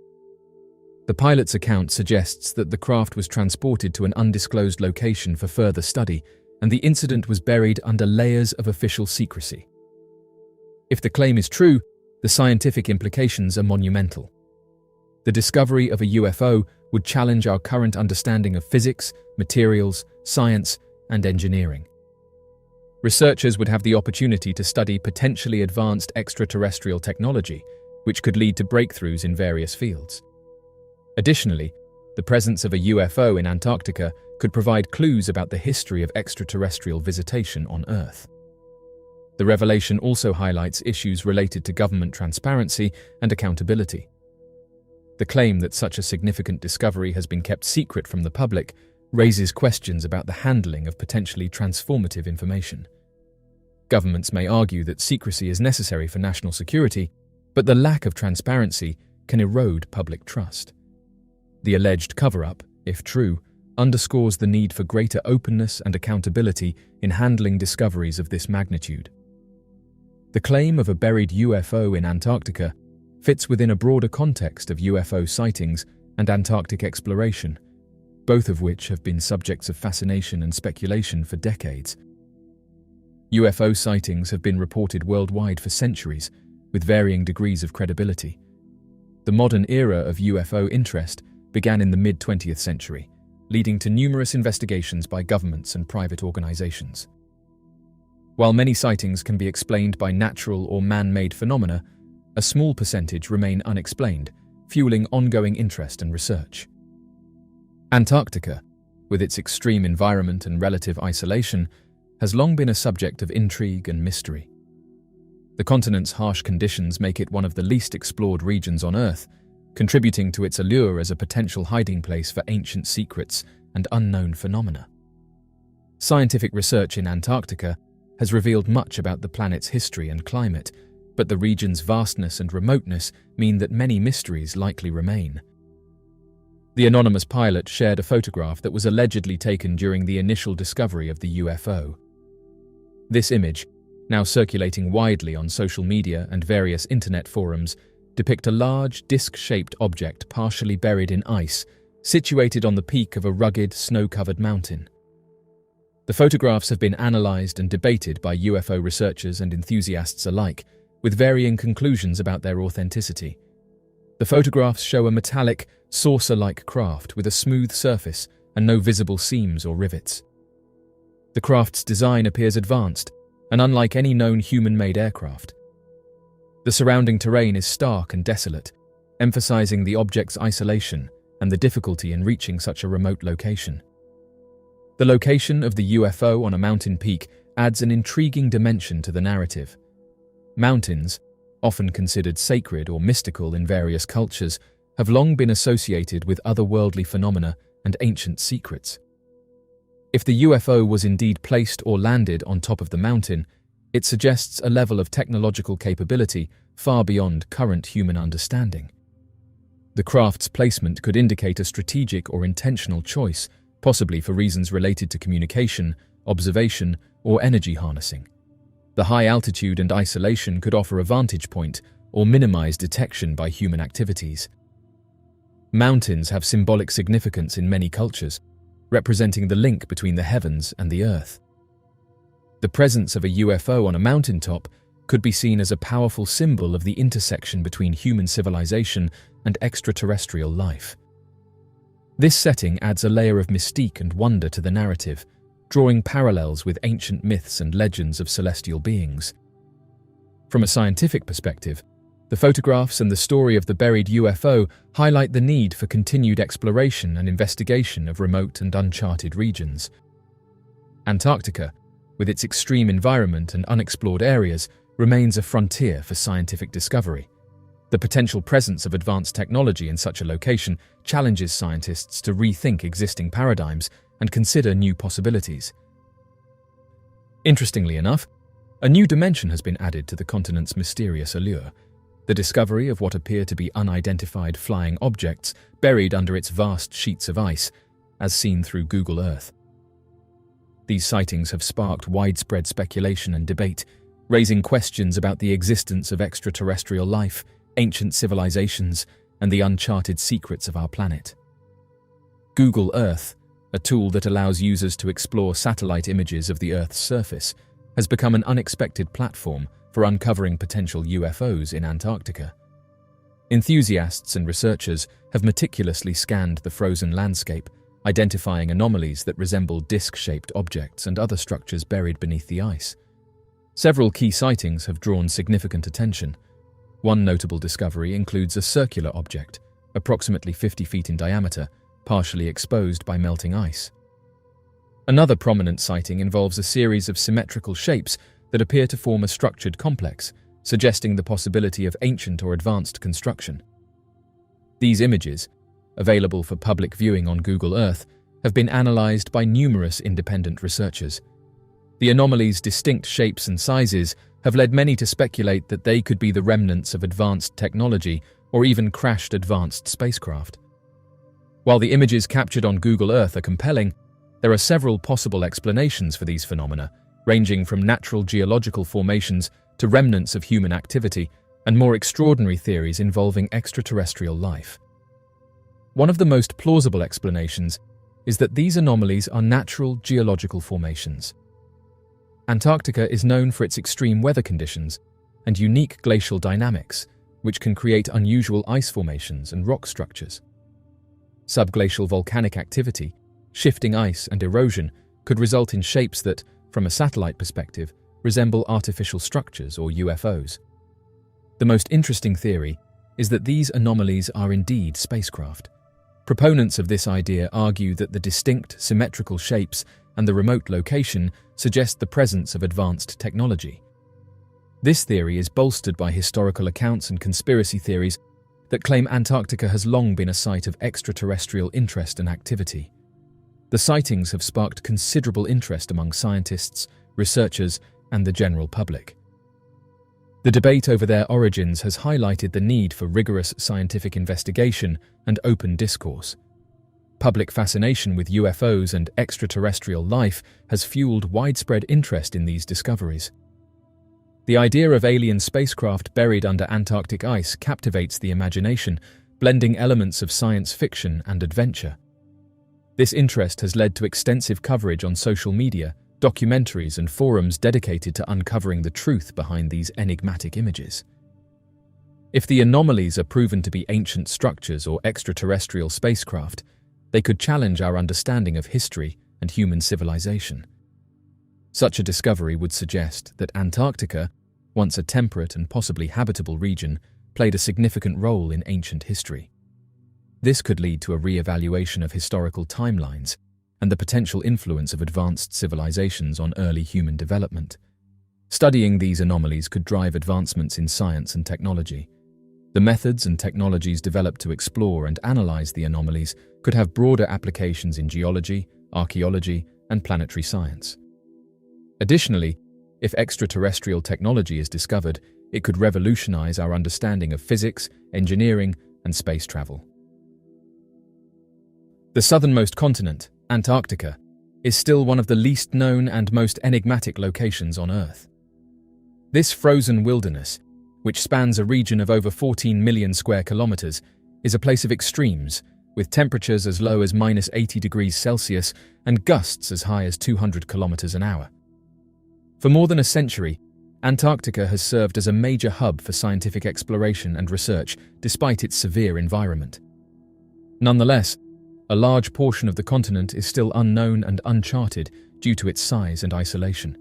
The pilot's account suggests that the craft was transported to an undisclosed location for further study, and the incident was buried under layers of official secrecy. If the claim is true, the scientific implications are monumental. The discovery of a UFO would challenge our current understanding of physics, materials, science, and engineering. Researchers would have the opportunity to study potentially advanced extraterrestrial technology, which could lead to breakthroughs in various fields. Additionally, the presence of a UFO in Antarctica could provide clues about the history of extraterrestrial visitation on Earth. The revelation also highlights issues related to government transparency and accountability. The claim that such a significant discovery has been kept secret from the public raises questions about the handling of potentially transformative information. Governments may argue that secrecy is necessary for national security, but the lack of transparency can erode public trust. The alleged cover-up, if true, underscores the need for greater openness and accountability in handling discoveries of this magnitude. The claim of a buried UFO in Antarctica fits within a broader context of UFO sightings and Antarctic exploration, both of which have been subjects of fascination and speculation for decades. UFO sightings have been reported worldwide for centuries, with varying degrees of credibility. The modern era of UFO interest began in the mid-20th century, leading to numerous investigations by governments and private organizations. While many sightings can be explained by natural or man-made phenomena, a small percentage remain unexplained, fueling ongoing interest and research. Antarctica, with its extreme environment and relative isolation, has long been a subject of intrigue and mystery. The continent's harsh conditions make it one of the least explored regions on Earth, contributing to its allure as a potential hiding place for ancient secrets and unknown phenomena. Scientific research in Antarctica has revealed much about the planet's history and climate, but the region's vastness and remoteness mean that many mysteries likely remain. The anonymous pilot shared a photograph that was allegedly taken during the initial discovery of the UFO. This image, now circulating widely on social media and various internet forums, depict a large, disc-shaped object partially buried in ice, situated on the peak of a rugged, snow-covered mountain. The photographs have been analyzed and debated by UFO researchers and enthusiasts alike, with varying conclusions about their authenticity. The photographs show a metallic, saucer-like craft with a smooth surface and no visible seams or rivets. The craft's design appears advanced and unlike any known human-made aircraft. The surrounding terrain is stark and desolate, emphasizing the object's isolation and the difficulty in reaching such a remote location. The location of the UFO on a mountain peak adds an intriguing dimension to the narrative. Mountains, often considered sacred or mystical in various cultures, have long been associated with otherworldly phenomena and ancient secrets. If the UFO was indeed placed or landed on top of the mountain, it suggests a level of technological capability far beyond current human understanding. The craft's placement could indicate a strategic or intentional choice, possibly for reasons related to communication, observation, or energy harnessing. The high altitude and isolation could offer a vantage point or minimize detection by human activities. Mountains have symbolic significance in many cultures, representing the link between the heavens and the earth. The presence of a UFO on a mountaintop could be seen as a powerful symbol of the intersection between human civilization and extraterrestrial life. This setting adds a layer of mystique and wonder to the narrative, drawing parallels with ancient myths and legends of celestial beings. From a scientific perspective, the photographs and the story of the buried UFO highlight the need for continued exploration and investigation of remote and uncharted regions. Antarctica, with its extreme environment and unexplored areas, remains a frontier for scientific discovery. The potential presence of advanced technology in such a location challenges scientists to rethink existing paradigms and consider new possibilities. Interestingly enough, a new dimension has been added to the continent's mysterious allure: the discovery of what appear to be unidentified flying objects buried under its vast sheets of ice, as seen through Google Earth. These sightings have sparked widespread speculation and debate, raising questions about the existence of extraterrestrial life, ancient civilizations, and the uncharted secrets of our planet. Google Earth, a tool that allows users to explore satellite images of the Earth's surface, has become an unexpected platform for uncovering potential UFOs in Antarctica. Enthusiasts and researchers have meticulously scanned the frozen landscape, identifying anomalies that resemble disc-shaped objects and other structures buried beneath the ice. Several key sightings have drawn significant attention. One notable discovery includes a circular object, approximately 50 feet in diameter, partially exposed by melting ice. Another prominent sighting involves a series of symmetrical shapes that appear to form a structured complex, suggesting the possibility of ancient or advanced construction. These images, available for public viewing on Google Earth, have been analyzed by numerous independent researchers. The anomalies' distinct shapes and sizes have led many to speculate that they could be the remnants of advanced technology or even crashed advanced spacecraft. While the images captured on Google Earth are compelling, there are several possible explanations for these phenomena, ranging from natural geological formations to remnants of human activity and more extraordinary theories involving extraterrestrial life. One of the most plausible explanations is that these anomalies are natural geological formations. Antarctica is known for its extreme weather conditions and unique glacial dynamics, which can create unusual ice formations and rock structures. Subglacial volcanic activity, shifting ice and erosion could result in shapes that, from a satellite perspective, resemble artificial structures or UFOs. The most interesting theory is that these anomalies are indeed spacecraft. Proponents of this idea argue that the distinct, symmetrical shapes and the remote location suggest the presence of advanced technology. This theory is bolstered by historical accounts and conspiracy theories that claim Antarctica has long been a site of extraterrestrial interest and activity. The sightings have sparked considerable interest among scientists, researchers, and the general public. The debate over their origins has highlighted the need for rigorous scientific investigation and open discourse. Public fascination with UFOs and extraterrestrial life has fueled widespread interest in these discoveries. The idea of alien spacecraft buried under Antarctic ice captivates the imagination, blending elements of science fiction and adventure. This interest has led to extensive coverage on social media, documentaries, and forums dedicated to uncovering the truth behind these enigmatic images. If the anomalies are proven to be ancient structures or extraterrestrial spacecraft, they could challenge our understanding of history and human civilization. Such a discovery would suggest that Antarctica, once a temperate and possibly habitable region, played a significant role in ancient history. This could lead to a re-evaluation of historical timelines and the potential influence of advanced civilizations on early human development. Studying these anomalies could drive advancements in science and technology. The methods and technologies developed to explore and analyze the anomalies could have broader applications in geology, archaeology, and planetary science. Additionally, if extraterrestrial technology is discovered, it could revolutionize our understanding of physics, engineering, and space travel. The southernmost continent, Antarctica, is still one of the least known and most enigmatic locations on Earth. This frozen wilderness, which spans a region of over 14 million square kilometers, is a place of extremes, with temperatures as low as -80 degrees Celsius and gusts as high as 200 kilometers an hour. For more than a century, Antarctica has served as a major hub for scientific exploration and research, despite its severe environment. Nonetheless, a large portion of the continent is still unknown and uncharted due to its size and isolation.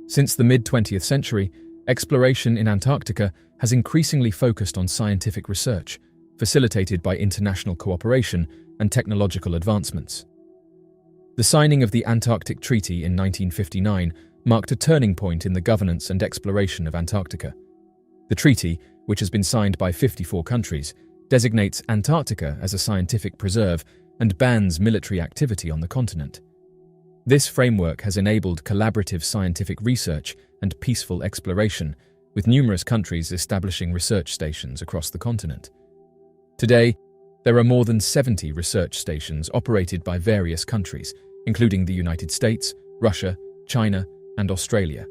Since the mid-20th century, exploration in Antarctica has increasingly focused on scientific research, facilitated by international cooperation and technological advancements. The signing of the Antarctic Treaty in 1959 marked a turning point in the governance and exploration of Antarctica. The treaty, which has been signed by 54 countries, designates Antarctica as a scientific preserve and bans military activity on the continent. This framework has enabled collaborative scientific research and peaceful exploration, with numerous countries establishing research stations across the continent. Today, there are more than 70 research stations operated by various countries, including the United States, Russia, China, and Australia.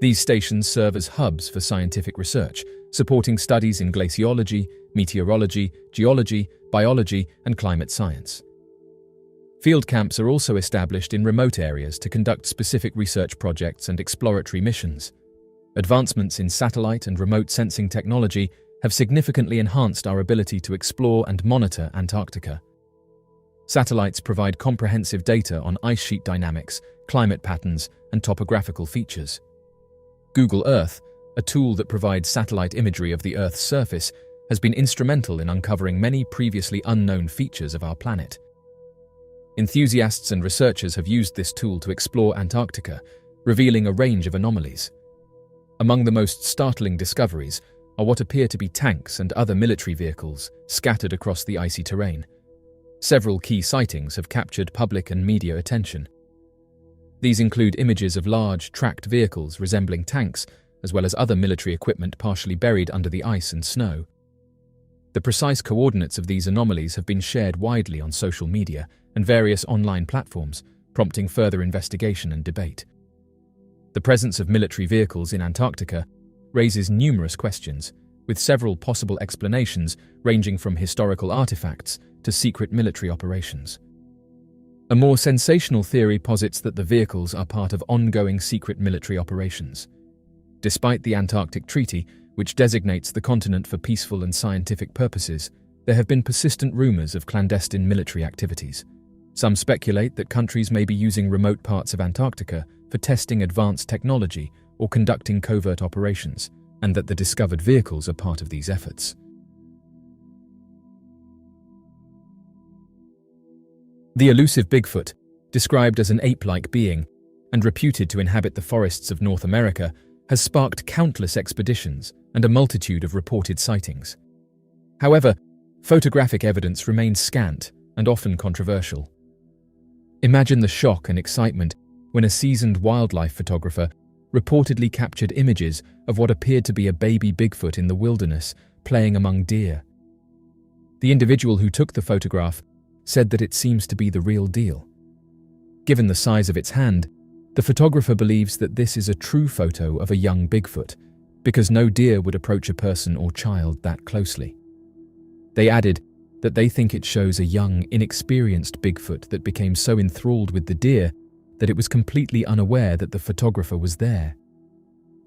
These stations serve as hubs for scientific research, supporting studies in glaciology, meteorology, geology, biology, and climate science. Field camps are also established in remote areas to conduct specific research projects and exploratory missions. Advancements in satellite and remote sensing technology have significantly enhanced our ability to explore and monitor Antarctica. Satellites provide comprehensive data on ice sheet dynamics, climate patterns, and topographical features. Google Earth, a tool that provides satellite imagery of the Earth's surface, has been instrumental in uncovering many previously unknown features of our planet. Enthusiasts and researchers have used this tool to explore Antarctica, revealing a range of anomalies. Among the most startling discoveries are what appear to be tanks and other military vehicles scattered across the icy terrain. Several key sightings have captured public and media attention. These include images of large, tracked vehicles resembling tanks, as well as other military equipment partially buried under the ice and snow. The precise coordinates of these anomalies have been shared widely on social media and various online platforms, prompting further investigation and debate. The presence of military vehicles in Antarctica raises numerous questions, with several possible explanations ranging from historical artifacts to secret military operations. A more sensational theory posits that the vehicles are part of ongoing secret military operations. Despite the Antarctic Treaty, which designates the continent for peaceful and scientific purposes, there have been persistent rumors of clandestine military activities. Some speculate that countries may be using remote parts of Antarctica for testing advanced technology or conducting covert operations, and that the discovered vehicles are part of these efforts. The elusive Bigfoot, described as an ape-like being and reputed to inhabit the forests of North America, has sparked countless expeditions and a multitude of reported sightings. However, photographic evidence remains scant and often controversial. Imagine the shock and excitement when a seasoned wildlife photographer reportedly captured images of what appeared to be a baby Bigfoot in the wilderness playing among deer. The individual who took the photograph said that it seems to be the real deal. Given the size of its hand, the photographer believes that this is a true photo of a young Bigfoot, because no deer would approach a person or child that closely. They added that they think it shows a young, inexperienced Bigfoot that became so enthralled with the deer that it was completely unaware that the photographer was there.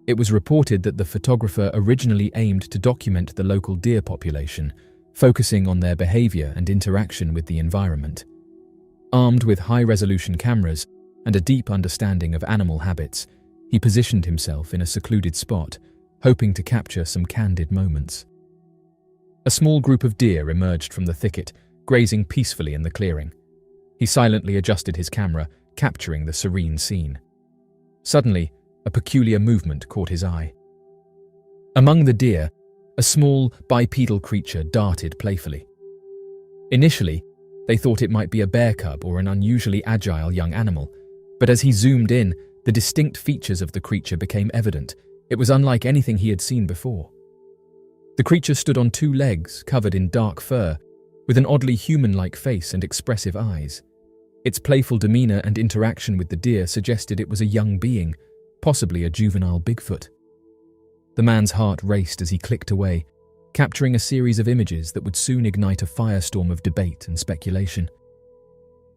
It was reported that the photographer originally aimed to document the local deer population, focusing on their behavior and interaction with the environment. Armed with high-resolution cameras and a deep understanding of animal habits, he positioned himself in a secluded spot, hoping to capture some candid moments. A small group of deer emerged from the thicket, grazing peacefully in the clearing. He silently adjusted his camera, capturing the serene scene. Suddenly, a peculiar movement caught his eye. Among the deer, a small, bipedal creature darted playfully. Initially, they thought it might be a bear cub or an unusually agile young animal, but as he zoomed in, the distinct features of the creature became evident. It was unlike anything he had seen before. The creature stood on two legs, covered in dark fur, with an oddly human-like face and expressive eyes. Its playful demeanor and interaction with the deer suggested it was a young being, possibly a juvenile Bigfoot. The man's heart raced as he clicked away, capturing a series of images that would soon ignite a firestorm of debate and speculation.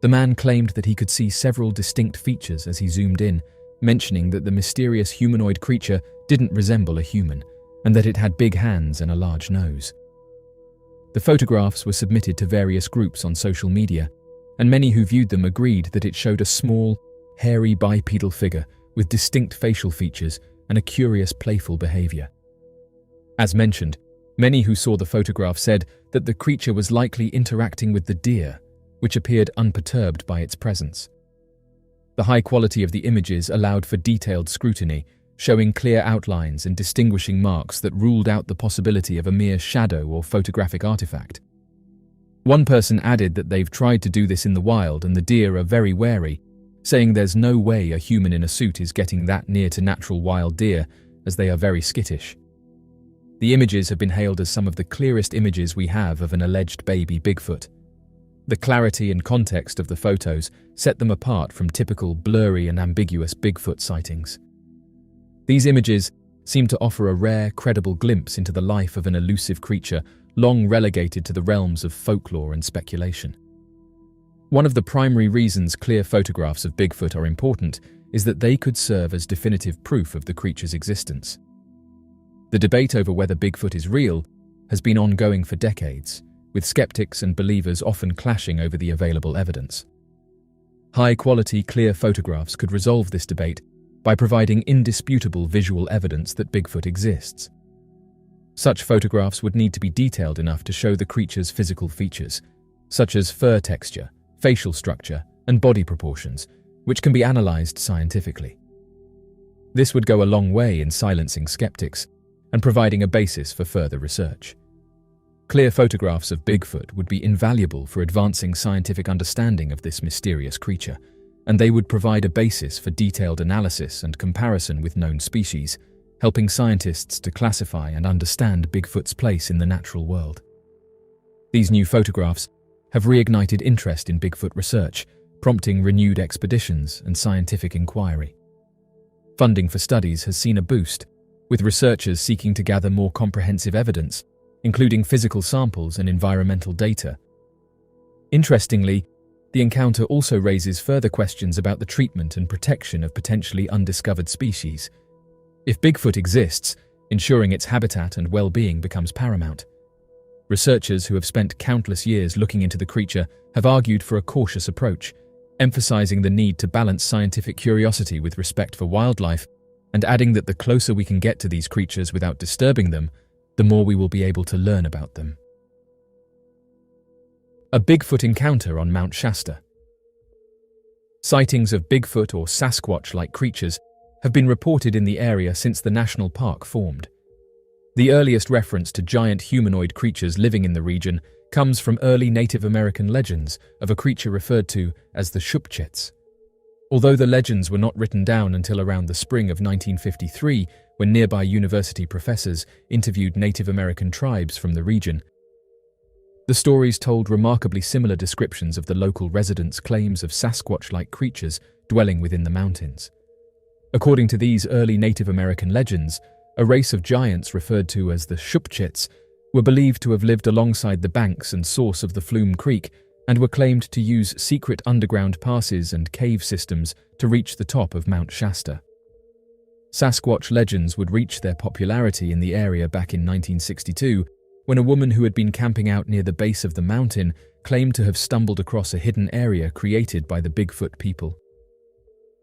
The man claimed that he could see several distinct features as he zoomed in, mentioning that the mysterious humanoid creature didn't resemble a human, and that it had big hands and a large nose. The photographs were submitted to various groups on social media, and many who viewed them agreed that it showed a small, hairy bipedal figure with distinct facial features and a curious, playful behavior. As mentioned, many who saw the photograph said that the creature was likely interacting with the deer, which appeared unperturbed by its presence. The high quality of the images allowed for detailed scrutiny, showing clear outlines and distinguishing marks that ruled out the possibility of a mere shadow or photographic artifact. One person added that they've tried to do this in the wild and the deer are very wary, saying there's no way a human in a suit is getting that near to natural wild deer, as they are very skittish. The images have been hailed as some of the clearest images we have of an alleged baby Bigfoot. The clarity and context of the photos set them apart from typical blurry and ambiguous Bigfoot sightings. These images seem to offer a rare, credible glimpse into the life of an elusive creature long relegated to the realms of folklore and speculation. One of the primary reasons clear photographs of Bigfoot are important is that they could serve as definitive proof of the creature's existence. The debate over whether Bigfoot is real has been ongoing for decades, with skeptics and believers often clashing over the available evidence. High-quality, clear photographs could resolve this debate by providing indisputable visual evidence that Bigfoot exists. Such photographs would need to be detailed enough to show the creature's physical features, such as fur texture, facial structure, and body proportions, which can be analyzed scientifically. This would go a long way in silencing skeptics and providing a basis for further research. Clear photographs of Bigfoot would be invaluable for advancing scientific understanding of this mysterious creature, and they would provide a basis for detailed analysis and comparison with known species, helping scientists to classify and understand Bigfoot's place in the natural world. These new photographs have reignited interest in Bigfoot research, prompting renewed expeditions and scientific inquiry. Funding for studies has seen a boost, with researchers seeking to gather more comprehensive evidence, including physical samples and environmental data. Interestingly, the encounter also raises further questions about the treatment and protection of potentially undiscovered species. If Bigfoot exists, ensuring its habitat and well-being becomes paramount. Researchers who have spent countless years looking into the creature have argued for a cautious approach, emphasizing the need to balance scientific curiosity with respect for wildlife, and adding that the closer we can get to these creatures without disturbing them, the more we will be able to learn about them. A Bigfoot encounter on Mount Shasta. Sightings of Bigfoot or Sasquatch-like creatures have been reported in the area since the national park formed. The earliest reference to giant humanoid creatures living in the region comes from early Native American legends of a creature referred to as the Shupchets. Although the legends were not written down until around the spring of 1953, when nearby university professors interviewed Native American tribes from the region, the stories told remarkably similar descriptions of the local residents' claims of Sasquatch-like creatures dwelling within the mountains. According to these early Native American legends, a race of giants referred to as the Shupchets were believed to have lived alongside the banks and source of the Flume Creek and were claimed to use secret underground passes and cave systems to reach the top of Mount Shasta. Sasquatch legends would reach their popularity in the area back in 1962, when a woman who had been camping out near the base of the mountain claimed to have stumbled across a hidden area created by the Bigfoot people.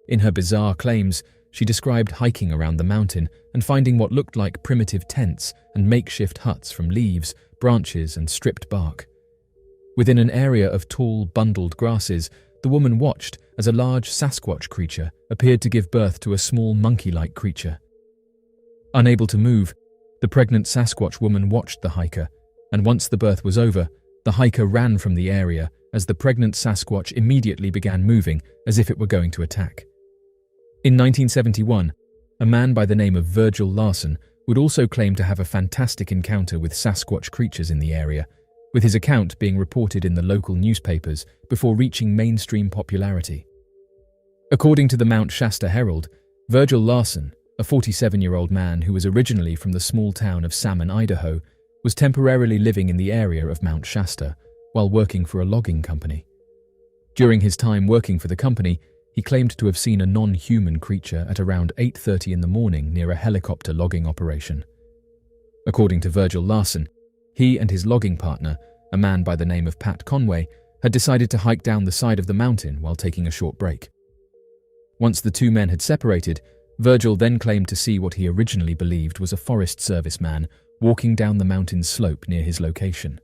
In her bizarre claims, she described hiking around the mountain and finding what looked like primitive tents and makeshift huts from leaves, branches, and stripped bark. Within an area of tall, bundled grasses, the woman watched as a large Sasquatch creature appeared to give birth to a small monkey-like creature. Unable to move, the pregnant Sasquatch woman watched the hiker, and once the birth was over, the hiker ran from the area as the pregnant Sasquatch immediately began moving as if it were going to attack. In 1971, a man by the name of Virgil Larson would also claim to have a fantastic encounter with Sasquatch creatures in the area, with his account being reported in the local newspapers before reaching mainstream popularity. According to the Mount Shasta Herald, Virgil Larson, a 47-year-old man who was originally from the small town of Salmon, Idaho, was temporarily living in the area of Mount Shasta while working for a logging company. During his time working for the company, he claimed to have seen a non-human creature at around 8:30 in the morning near a helicopter logging operation. According to Virgil Larson, he and his logging partner, a man by the name of Pat Conway, had decided to hike down the side of the mountain while taking a short break. Once the two men had separated, Virgil then claimed to see what he originally believed was a Forest Service man walking down the mountain's slope near his location.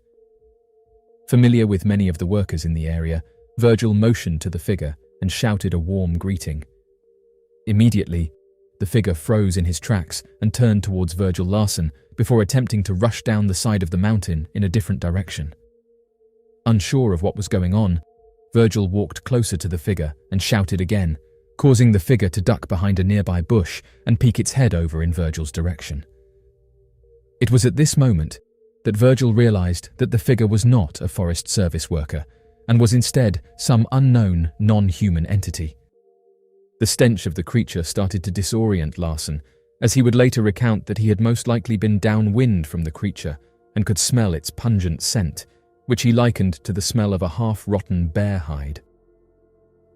Familiar with many of the workers in the area, Virgil motioned to the figure and shouted a warm greeting. Immediately, the figure froze in his tracks and turned towards Virgil Larson before attempting to rush down the side of the mountain in a different direction. Unsure of what was going on, Virgil walked closer to the figure and shouted again, causing the figure to duck behind a nearby bush and peek its head over in Virgil's direction. It was at this moment that Virgil realized that the figure was not a Forest Service worker and was instead some unknown, non-human entity. The stench of the creature started to disorient Larson, as he would later recount that he had most likely been downwind from the creature and could smell its pungent scent, which he likened to the smell of a half-rotten bear hide.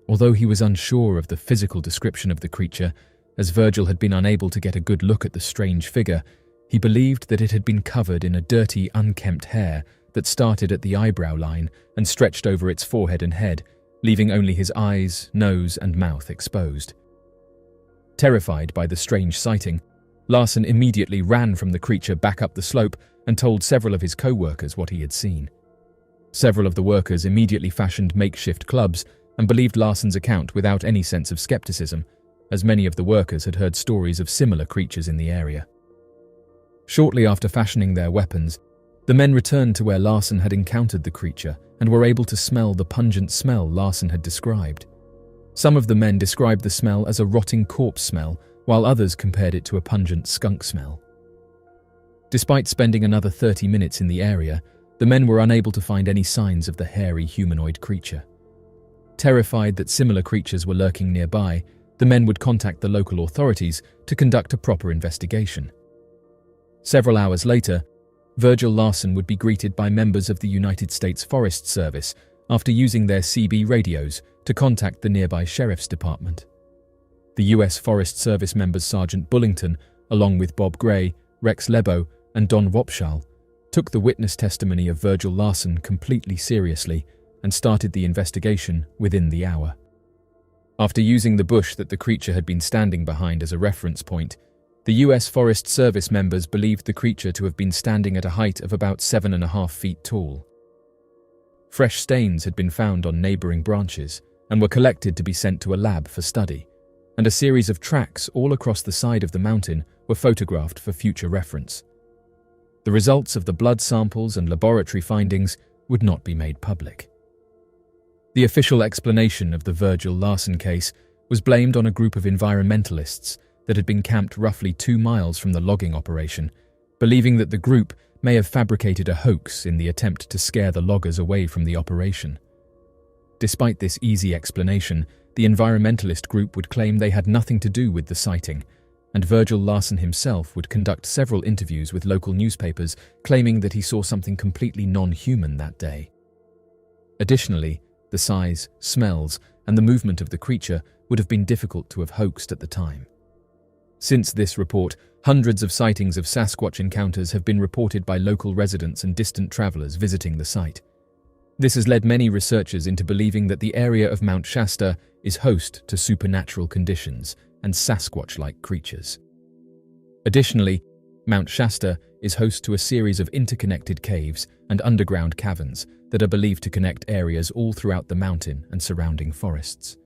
Although he was unsure of the physical description of the creature, as Virgil had been unable to get a good look at the strange figure, he believed that it had been covered in a dirty, unkempt hair that started at the eyebrow line and stretched over its forehead and head, leaving only his eyes, nose, and mouth exposed. Terrified by the strange sighting, Larson immediately ran from the creature back up the slope and told several of his co-workers what he had seen. Several of the workers immediately fashioned makeshift clubs and believed Larson's account without any sense of skepticism, as many of the workers had heard stories of similar creatures in the area. Shortly after fashioning their weapons, the men returned to where Larson had encountered the creature and were able to smell the pungent smell Larson had described. Some of the men described the smell as a rotting corpse smell, while others compared it to a pungent skunk smell. Despite spending another 30 minutes in the area, the men were unable to find any signs of the hairy humanoid creature. Terrified that similar creatures were lurking nearby, the men would contact the local authorities to conduct a proper investigation. Several hours later, Virgil Larson would be greeted by members of the United States Forest Service after using their CB radios to contact the nearby sheriff's department. The U.S. Forest Service members Sergeant Bullington, along with Bob Gray, Rex Lebo, and Don Wopshall, took the witness testimony of Virgil Larson completely seriously and started the investigation within the hour. After using the bush that the creature had been standing behind as a reference point, the U.S. Forest Service members believed the creature to have been standing at a height of about 7.5 feet tall. Fresh stains had been found on neighboring branches and were collected to be sent to a lab for study, and a series of tracks all across the side of the mountain were photographed for future reference. The results of the blood samples and laboratory findings would not be made public. The official explanation of the Virgil Larson case was blamed on a group of environmentalists that had been camped roughly 2 miles from the logging operation, believing that the group may have fabricated a hoax in the attempt to scare the loggers away from the operation. Despite this easy explanation, the environmentalist group would claim they had nothing to do with the sighting, and Virgil Larson himself would conduct several interviews with local newspapers claiming that he saw something completely non-human that day. Additionally, the size, smells, and the movement of the creature would have been difficult to have hoaxed at the time. Since this report, hundreds of sightings of Sasquatch encounters have been reported by local residents and distant travelers visiting the site. This has led many researchers into believing that the area of Mount Shasta is host to supernatural conditions and Sasquatch-like creatures. Additionally, Mount Shasta is host to a series of interconnected caves and underground caverns that are believed to connect areas all throughout the mountain and surrounding forests.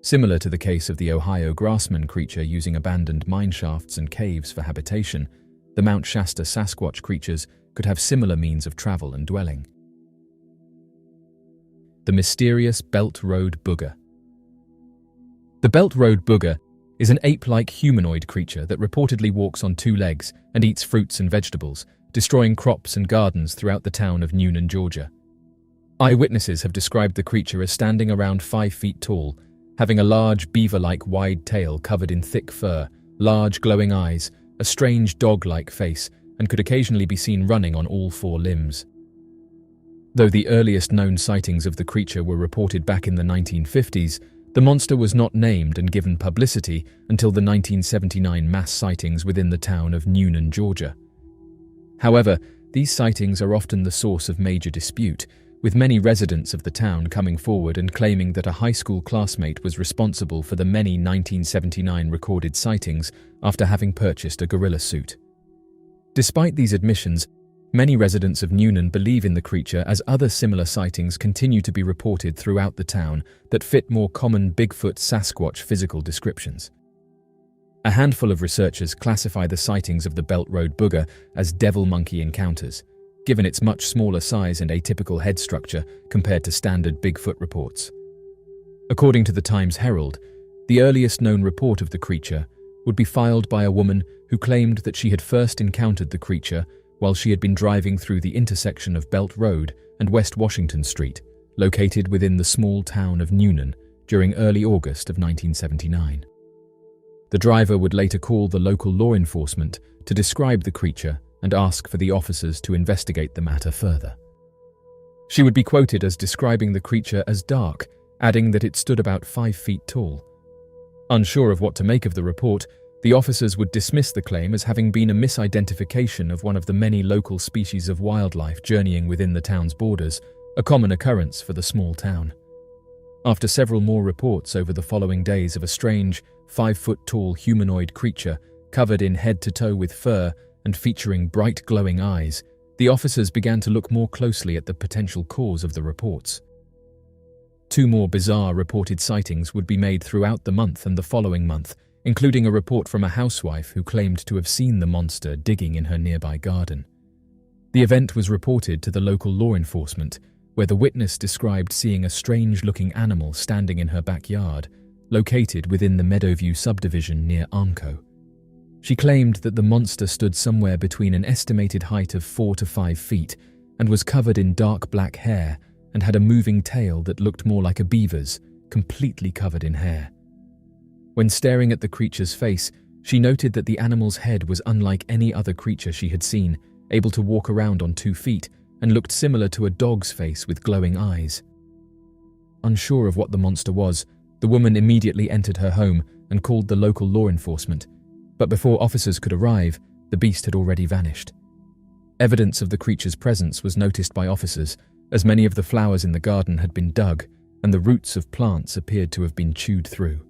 Similar to the case of the Ohio Grassman creature using abandoned mine shafts and caves for habitation, the Mount Shasta Sasquatch creatures could have similar means of travel and dwelling. The mysterious Belt Road Booger. The Belt Road Booger is an ape-like humanoid creature that reportedly walks on 2 legs and eats fruits and vegetables, destroying crops and gardens throughout the town of Newnan, Georgia. Eyewitnesses have described the creature as standing around 5 feet tall, having a large beaver-like wide tail covered in thick fur, large glowing eyes, a strange dog-like face, and could occasionally be seen running on all 4 limbs. Though the earliest known sightings of the creature were reported back in the 1950s, the monster was not named and given publicity until the 1979 mass sightings within the town of Newnan, Georgia. However, these sightings are often the source of major dispute, with many residents of the town coming forward and claiming that a high school classmate was responsible for the many 1979 recorded sightings after having purchased a gorilla suit. Despite these admissions, many residents of Newnan believe in the creature as other similar sightings continue to be reported throughout the town that fit more common Bigfoot Sasquatch physical descriptions. A handful of researchers classify the sightings of the Belt Road booger as devil monkey encounters, given its much smaller size and atypical head structure compared to standard Bigfoot reports. According to the Times-Herald, the earliest known report of the creature would be filed by a woman who claimed that she had first encountered the creature while she had been driving through the intersection of Belt Road and West Washington Street, located within the small town of Newnan, during early August of 1979. The driver would later call the local law enforcement to describe the creature and ask for the officers to investigate the matter further. She would be quoted as describing the creature as dark, adding that it stood about 5 feet tall. Unsure of what to make of the report, the officers would dismiss the claim as having been a misidentification of one of the many local species of wildlife journeying within the town's borders, a common occurrence for the small town. After several more reports over the following days of a strange, 5-foot-tall humanoid creature covered in head to toe with fur and featuring bright glowing eyes, the officers began to look more closely at the potential cause of the reports. 2 more bizarre reported sightings would be made throughout the month and the following month, including a report from a housewife who claimed to have seen the monster digging in her nearby garden. The event was reported to the local law enforcement, where the witness described seeing a strange-looking animal standing in her backyard, located within the Meadowview subdivision near Armco. She claimed that the monster stood somewhere between an estimated height of 4 to 5 feet and was covered in dark black hair and had a moving tail that looked more like a beaver's, completely covered in hair. When staring at the creature's face, she noted that the animal's head was unlike any other creature she had seen, able to walk around on 2 feet, and looked similar to a dog's face with glowing eyes. Unsure of what the monster was, the woman immediately entered her home and called the local law enforcement, but before officers could arrive, the beast had already vanished. Evidence of the creature's presence was noticed by officers, as many of the flowers in the garden had been dug and the roots of plants appeared to have been chewed through.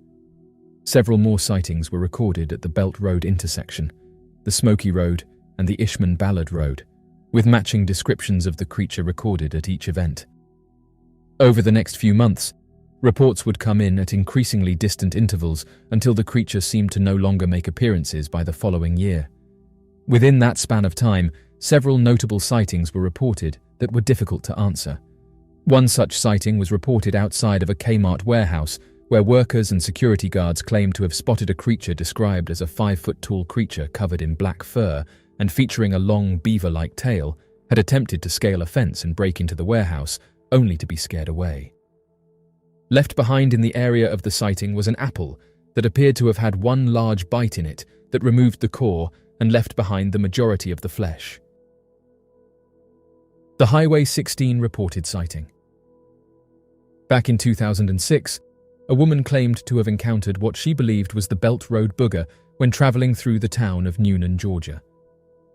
Several more sightings were recorded at the Belt Road intersection, the Smoky Road and the Ishman Ballard Road, with matching descriptions of the creature recorded at each event. Over the next few months, reports would come in at increasingly distant intervals until the creature seemed to no longer make appearances by the following year. Within that span of time, several notable sightings were reported that were difficult to answer. One such sighting was reported outside of a Kmart warehouse, where workers and security guards claimed to have spotted a creature described as a 5-foot-tall creature covered in black fur and featuring a long beaver-like tail, had attempted to scale a fence and break into the warehouse, only to be scared away. Left behind in the area of the sighting was an apple that appeared to have had one large bite in it that removed the core and left behind the majority of the flesh. The Highway 16 reported sighting. Back in 2006, a woman claimed to have encountered what she believed was the Belt Road booger when traveling through the town of Newnan, Georgia.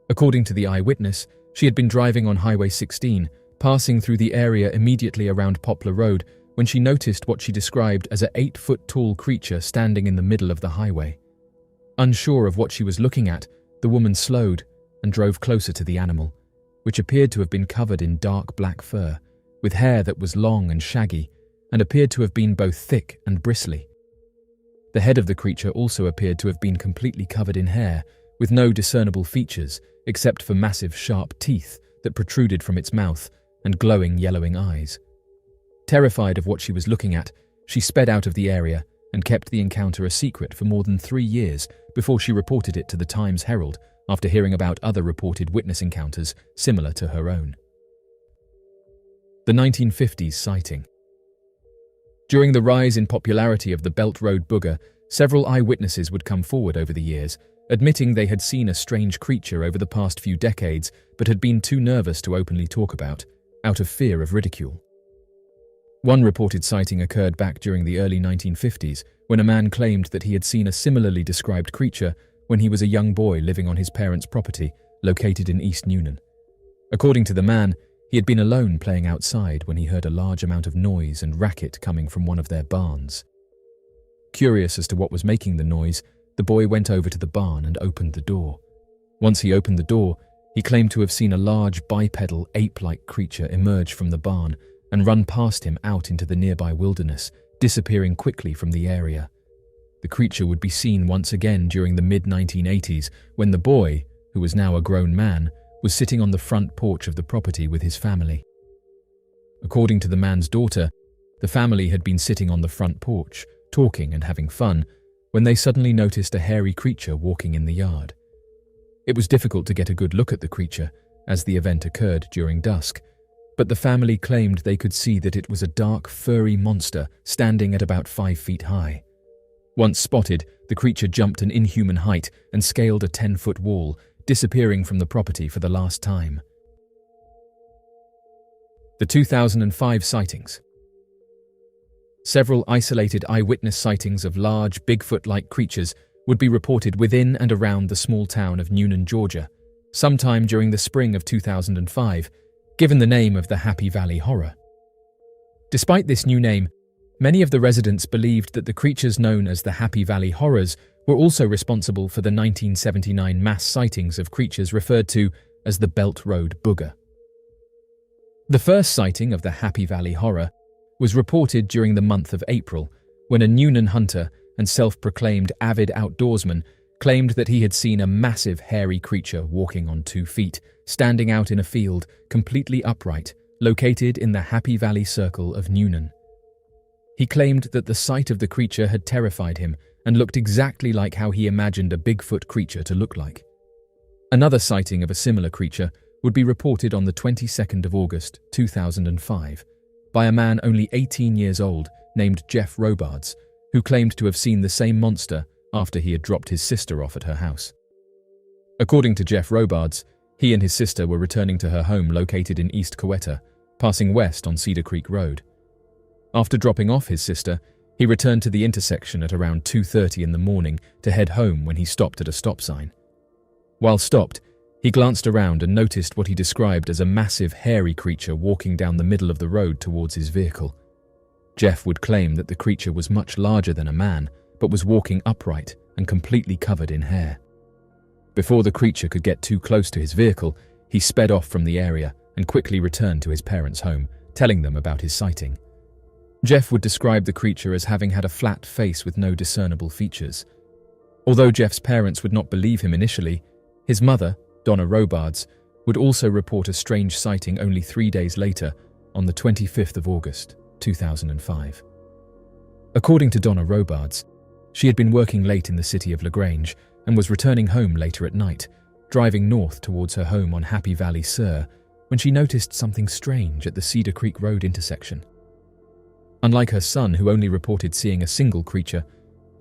According to the eyewitness, she had been driving on Highway 16, passing through the area immediately around Poplar Road, when she noticed what she described as an 8-foot-tall creature standing in the middle of the highway. Unsure of what she was looking at, the woman slowed and drove closer to the animal, which appeared to have been covered in dark black fur, with hair that was long and shaggy, and appeared to have been both thick and bristly. The head of the creature also appeared to have been completely covered in hair, with no discernible features except for massive sharp teeth that protruded from its mouth and glowing yellowing eyes. Terrified of what she was looking at, she sped out of the area and kept the encounter a secret for more than 3 years before she reported it to the Times-Herald after hearing about other reported witness encounters similar to her own. The 1950s sighting. During the rise in popularity of the Belt Road booger, several eyewitnesses would come forward over the years, admitting they had seen a strange creature over the past few decades but had been too nervous to openly talk about, out of fear of ridicule. One reported sighting occurred back during the early 1950s when a man claimed that he had seen a similarly described creature when he was a young boy living on his parents' property located in East Newnan. According to the man, he had been alone playing outside when he heard a large amount of noise and racket coming from one of their barns. Curious as to what was making the noise, the boy went over to the barn and opened the door. Once he opened the door, he claimed to have seen a large bipedal ape-like creature emerge from the barn and run past him out into the nearby wilderness, disappearing quickly from the area. The creature would be seen once again during the mid-1980s when the boy, who was now a grown man, was sitting on the front porch of the property with his family. According to the man's daughter, the family had been sitting on the front porch, talking and having fun, when they suddenly noticed a hairy creature walking in the yard. It was difficult to get a good look at the creature, as the event occurred during dusk, but the family claimed they could see that it was a dark, furry monster standing at about 5 feet high. Once spotted, the creature jumped an inhuman height and scaled a 10-foot wall, disappearing from the property for the last time. The 2005 sightings. Several isolated eyewitness sightings of large, Bigfoot-like creatures would be reported within and around the small town of Newnan, Georgia, sometime during the spring of 2005, given the name of the Happy Valley Horror. Despite this new name, many of the residents believed that the creatures known as the Happy Valley Horrors were also responsible for the 1979 mass sightings of creatures referred to as the Belt Road Booger. The first sighting of the Happy Valley Horror was reported during the month of April, when a Newnan hunter and self-proclaimed avid outdoorsman claimed that he had seen a massive hairy creature walking on 2 feet, standing out in a field, completely upright, located in the Happy Valley Circle of Newnan. He claimed that the sight of the creature had terrified him and looked exactly like how he imagined a Bigfoot creature to look like. Another sighting of a similar creature would be reported on the 22nd of August, 2005, by a man only 18 years old named Jeff Robards, who claimed to have seen the same monster after he had dropped his sister off at her house. According to Jeff Robards, he and his sister were returning to her home located in East Coweta, passing west on Cedar Creek Road. After dropping off his sister, he returned to the intersection at around 2:30 in the morning to head home when he stopped at a stop sign. While stopped, he glanced around and noticed what he described as a massive hairy creature walking down the middle of the road towards his vehicle. Jeff would claim that the creature was much larger than a man, but was walking upright and completely covered in hair. Before the creature could get too close to his vehicle, he sped off from the area and quickly returned to his parents' home, telling them about his sighting. Jeff would describe the creature as having had a flat face with no discernible features. Although Jeff's parents would not believe him initially, his mother, Donna Robards, would also report a strange sighting only 3 days later, on the 25th of August, 2005. According to Donna Robards, she had been working late in the city of LaGrange and was returning home later at night, driving north towards her home on Happy Valley Sur, when she noticed something strange at the Cedar Creek Road intersection. Unlike her son, who only reported seeing a single creature,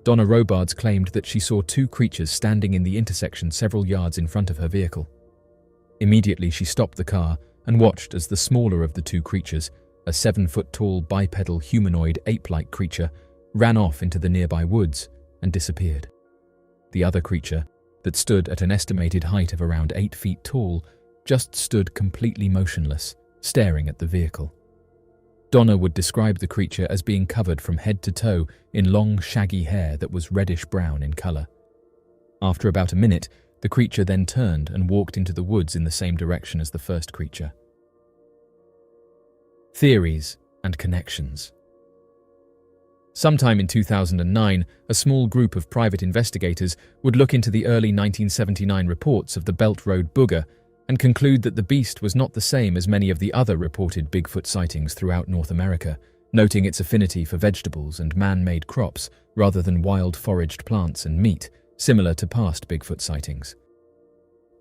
Donna Robards claimed that she saw 2 creatures standing in the intersection several yards in front of her vehicle. Immediately, she stopped the car and watched as the smaller of the 2 creatures, a 7-foot-tall bipedal humanoid ape-like creature, ran off into the nearby woods and disappeared. The other creature, that stood at an estimated height of around 8 feet tall, just stood completely motionless, staring at the vehicle. Donna would describe the creature as being covered from head to toe in long, shaggy hair that was reddish-brown in color. After about a minute, the creature then turned and walked into the woods in the same direction as the first creature. Theories and connections. Sometime in 2009, a small group of private investigators would look into the early 1979 reports of the Belt Road Booger and conclude that the beast was not the same as many of the other reported Bigfoot sightings throughout North America, noting its affinity for vegetables and man-made crops rather than wild foraged plants and meat, similar to past Bigfoot sightings.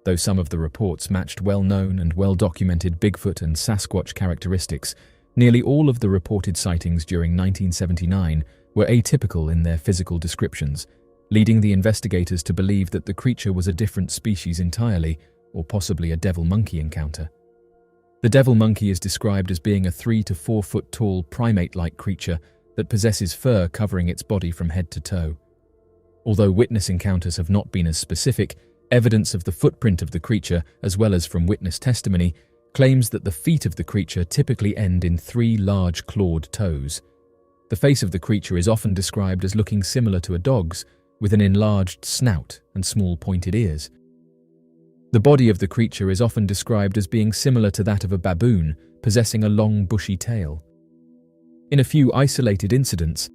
Though some of the reports matched well-known and well-documented Bigfoot and Sasquatch characteristics, nearly all of the reported sightings during 1979 were atypical in their physical descriptions, leading the investigators to believe that the creature was a different species entirely, or possibly a devil monkey encounter. The devil monkey is described as being a 3 to 4 foot tall primate-like creature that possesses fur covering its body from head to toe. Although witness encounters have not been as specific, evidence of the footprint of the creature, as well as from witness testimony, claims that the feet of the creature typically end in 3 large clawed toes. The face of the creature is often described as looking similar to a dog's, with an enlarged snout and small pointed ears. The body of the creature is often described as being similar to that of a baboon, possessing a long bushy tail. In a few isolated incidents,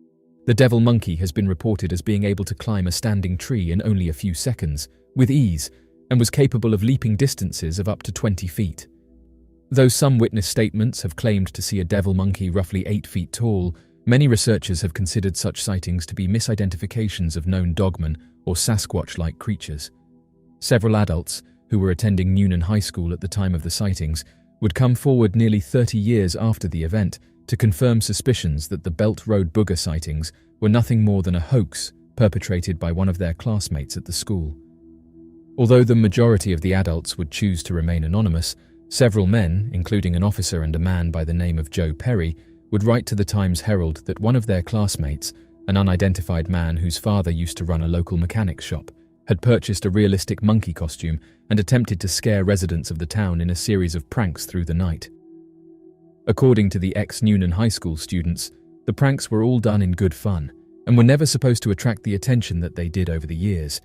The devil monkey has been reported as being able to climb a standing tree in only a few seconds, with ease, and was capable of leaping distances of up to 20 feet. Though some witness statements have claimed to see a devil monkey roughly 8 feet tall, many researchers have considered such sightings to be misidentifications of known dogmen or Sasquatch-like creatures. Several adults, who were attending Noonan High School at the time of the sightings, would come forward nearly 30 years after the event to confirm suspicions that the Belt Road Booger sightings were nothing more than a hoax perpetrated by one of their classmates at the school. Although the majority of the adults would choose to remain anonymous, several men, including an officer and a man by the name of Joe Perry, would write to the Times-Herald that one of their classmates, an unidentified man whose father used to run a local mechanics shop, had purchased a realistic monkey costume and attempted to scare residents of the town in a series of pranks through the night. According to the ex-Noonan High School students, the pranks were all done in good fun and were never supposed to attract the attention that they did over the years,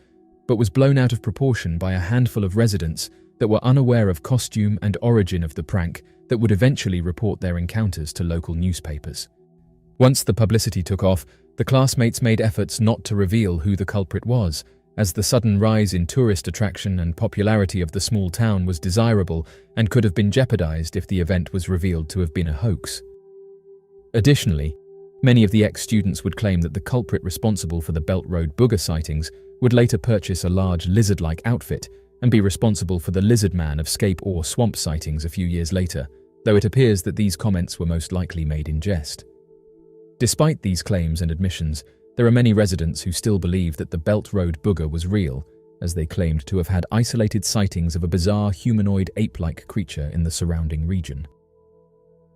but was blown out of proportion by a handful of residents that were unaware of costume and origin of the prank that would eventually report their encounters to local newspapers. Once the publicity took off, the classmates made efforts not to reveal who the culprit was, as the sudden rise in tourist attraction and popularity of the small town was desirable and could have been jeopardized if the event was revealed to have been a hoax. Additionally, many of the ex-students would claim that the culprit responsible for the Belt Road Booger sightings would later purchase a large lizard-like outfit and be responsible for the lizard man of Scape or Swamp sightings a few years later, though it appears that these comments were most likely made in jest. Despite these claims and admissions, there are many residents who still believe that the Belt Road Booger was real, as they claimed to have had isolated sightings of a bizarre humanoid ape-like creature in the surrounding region.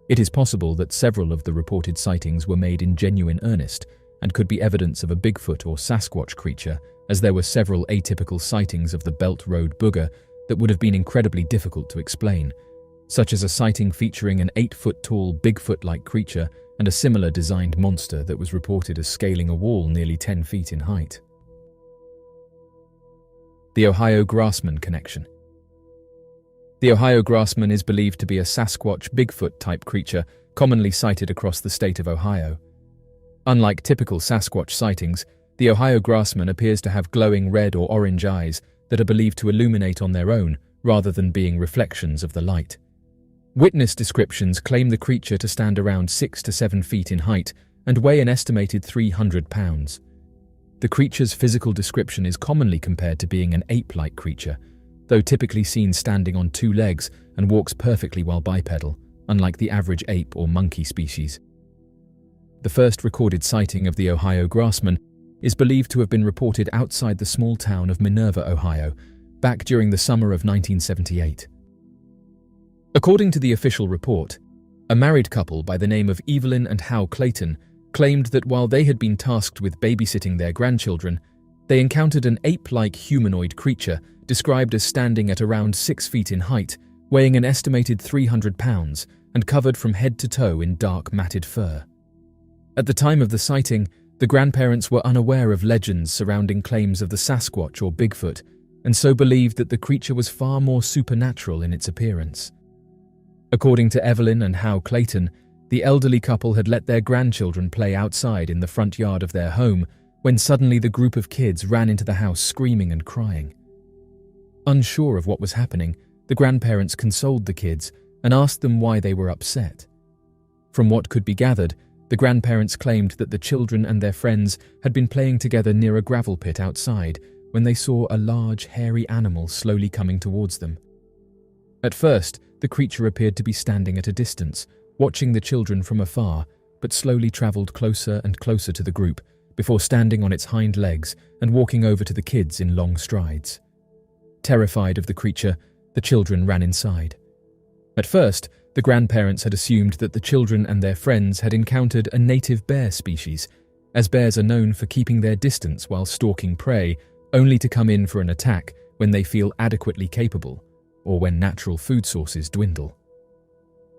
It is possible that several of the reported sightings were made in genuine earnest and could be evidence of a Bigfoot or Sasquatch creature, as there were several atypical sightings of the Belt Road Booger that would have been incredibly difficult to explain, such as a sighting featuring an 8-foot-tall Bigfoot-like creature and a similar designed monster that was reported as scaling a wall nearly 10 feet in height. The Ohio Grassman connection. The Ohio Grassman is believed to be a Sasquatch Bigfoot-type creature commonly sighted across the state of Ohio. Unlike typical Sasquatch sightings, the Ohio Grassman appears to have glowing red or orange eyes that are believed to illuminate on their own rather than being reflections of the light. Witness descriptions claim the creature to stand around 6 to 7 feet in height and weigh an estimated 300 pounds. The creature's physical description is commonly compared to being an ape-like creature, though typically seen standing on 2 legs and walks perfectly while bipedal, unlike the average ape or monkey species. The first recorded sighting of the Ohio Grassman is believed to have been reported outside the small town of Minerva, Ohio, back during the summer of 1978. According to the official report, a married couple by the name of Evelyn and Hal Clayton claimed that while they had been tasked with babysitting their grandchildren, they encountered an ape-like humanoid creature described as standing at around 6 feet in height, weighing an estimated 300 pounds and covered from head to toe in dark matted fur. At the time of the sighting, the grandparents were unaware of legends surrounding claims of the Sasquatch or Bigfoot, and so believed that the creature was far more supernatural in its appearance. According to Evelyn and Hal Clayton, the elderly couple had let their grandchildren play outside in the front yard of their home when suddenly the group of kids ran into the house screaming and crying. Unsure of what was happening, the grandparents consoled the kids and asked them why they were upset. From what could be gathered, the grandparents claimed that the children and their friends had been playing together near a gravel pit outside when they saw a large, hairy animal slowly coming towards them. At first, the creature appeared to be standing at a distance, watching the children from afar, but slowly travelled closer and closer to the group before standing on its hind legs and walking over to the kids in long strides. Terrified of the creature, the children ran inside. At first, the grandparents had assumed that the children and their friends had encountered a native bear species, as bears are known for keeping their distance while stalking prey, only to come in for an attack when they feel adequately capable, or when natural food sources dwindle.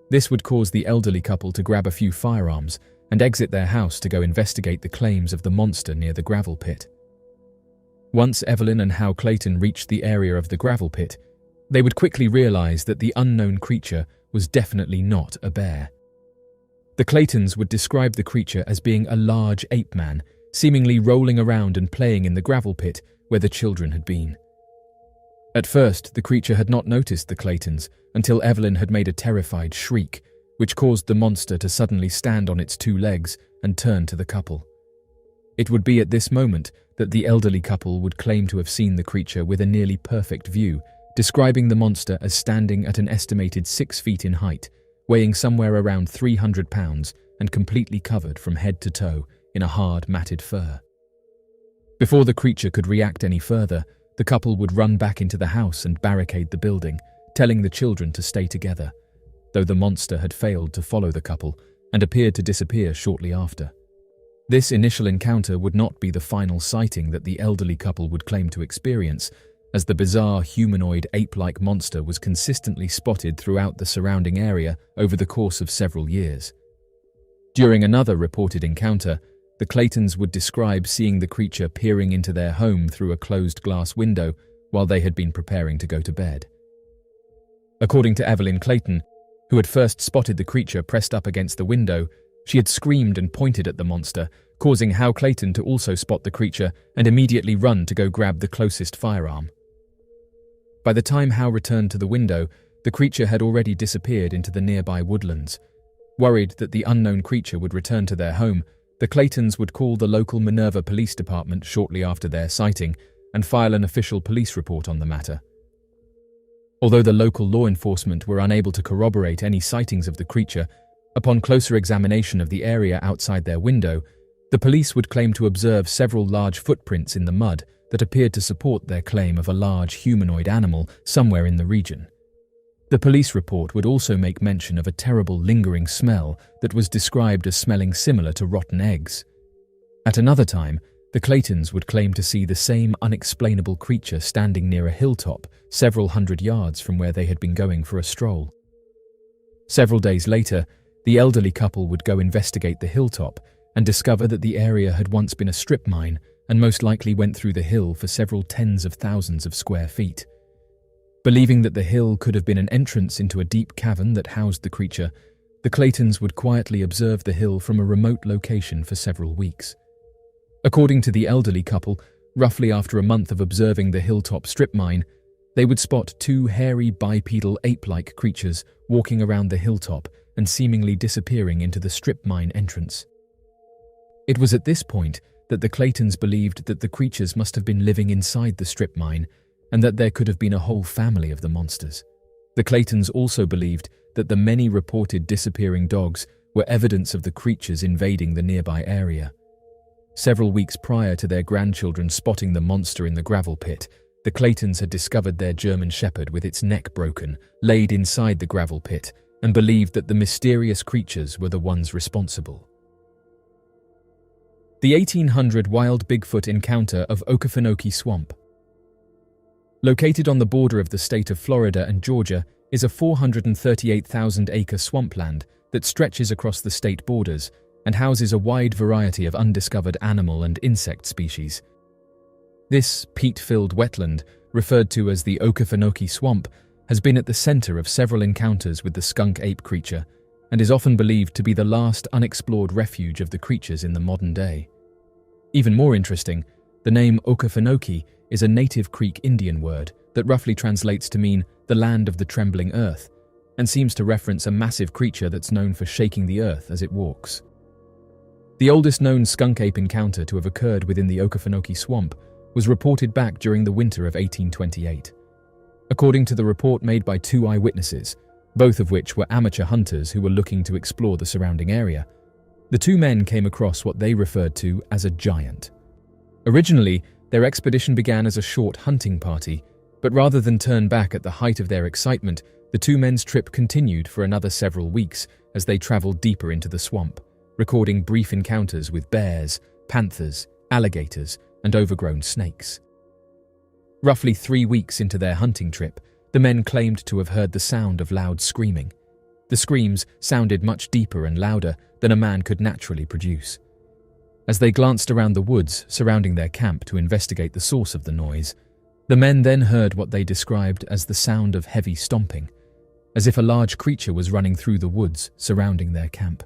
This would cause the elderly couple to grab a few firearms and exit their house to go investigate the claims of the monster near the gravel pit. Once Evelyn and Hal Clayton reached the area of the gravel pit, they would quickly realize that the unknown creature was definitely not a bear. The Claytons would describe the creature as being a large ape man, seemingly rolling around and playing in the gravel pit where the children had been. At first, the creature had not noticed the Claytons until Evelyn had made a terrified shriek, which caused the monster to suddenly stand on its two legs and turn to the couple. It would be at this moment that the elderly couple would claim to have seen the creature with a nearly perfect view, describing the monster as standing at an estimated 6 feet in height, weighing somewhere around 300 pounds and completely covered from head to toe in a hard, matted fur. Before the creature could react any further, the couple would run back into the house and barricade the building, telling the children to stay together, though the monster had failed to follow the couple and appeared to disappear shortly after. This initial encounter would not be the final sighting that the elderly couple would claim to experience, as the bizarre humanoid ape-like monster was consistently spotted throughout the surrounding area over the course of several years. During another reported encounter, the Claytons would describe seeing the creature peering into their home through a closed glass window while they had been preparing to go to bed. According to Evelyn Clayton, who had first spotted the creature pressed up against the window, she had screamed and pointed at the monster, causing Hal Clayton to also spot the creature and immediately run to go grab the closest firearm. By the time Hal returned to the window, the creature had already disappeared into the nearby woodlands. Worried that the unknown creature would return to their home, the Claytons would call the local Minerva Police Department shortly after their sighting and file an official police report on the matter. Although the local law enforcement were unable to corroborate any sightings of the creature, upon closer examination of the area outside their window, the police would claim to observe several large footprints in the mud that appeared to support their claim of a large humanoid animal somewhere in the region. The police report would also make mention of a terrible lingering smell that was described as smelling similar to rotten eggs. At another time, the Claytons would claim to see the same unexplainable creature standing near a hilltop several hundred yards from where they had been going for a stroll. Several days later, the elderly couple would go investigate the hilltop and discover that the area had once been a strip mine and most likely went through the hill for several tens of thousands of square feet. Believing that the hill could have been an entrance into a deep cavern that housed the creature, the Claytons would quietly observe the hill from a remote location for several weeks. According to the elderly couple, roughly after a month of observing the hilltop strip mine, they would spot two hairy bipedal ape-like creatures walking around the hilltop and seemingly disappearing into the strip mine entrance. It was at this point that the Claytons believed that the creatures must have been living inside the strip mine and that there could have been a whole family of the monsters. The Claytons also believed that the many reported disappearing dogs were evidence of the creatures invading the nearby area. Several weeks prior to their grandchildren spotting the monster in the gravel pit, the Claytons had discovered their German Shepherd with its neck broken, laid inside the gravel pit, and believed that the mysterious creatures were the ones responsible. The 1800 wild Bigfoot encounter of Okefenokee Swamp. Located on the border of the state of Florida and Georgia is a 438,000-acre swampland that stretches across the state borders and houses a wide variety of undiscovered animal and insect species. This peat-filled wetland, referred to as the Okefenokee Swamp, has been at the center of several encounters with the skunk ape creature and is often believed to be the last unexplored refuge of the creatures in the modern day. Even more interesting, the name Okefenokee is a native Creek Indian word that roughly translates to mean the land of the trembling earth and seems to reference a massive creature that's known for shaking the earth as it walks. The oldest known skunk ape encounter to have occurred within the Okefenokee Swamp was reported back during the winter of 1828. According to the report made by two eyewitnesses, both of which were amateur hunters who were looking to explore the surrounding area, the two men came across what they referred to as a giant. Originally, their expedition began as a short hunting party, but rather than turn back at the height of their excitement, the two men's trip continued for another several weeks as they traveled deeper into the swamp, recording brief encounters with bears, panthers, alligators, and overgrown snakes. Roughly 3 weeks into their hunting trip, the men claimed to have heard the sound of loud screaming. The screams sounded much deeper and louder than a man could naturally produce. As they glanced around the woods surrounding their camp to investigate the source of the noise, the men then heard what they described as the sound of heavy stomping, as if a large creature was running through the woods surrounding their camp.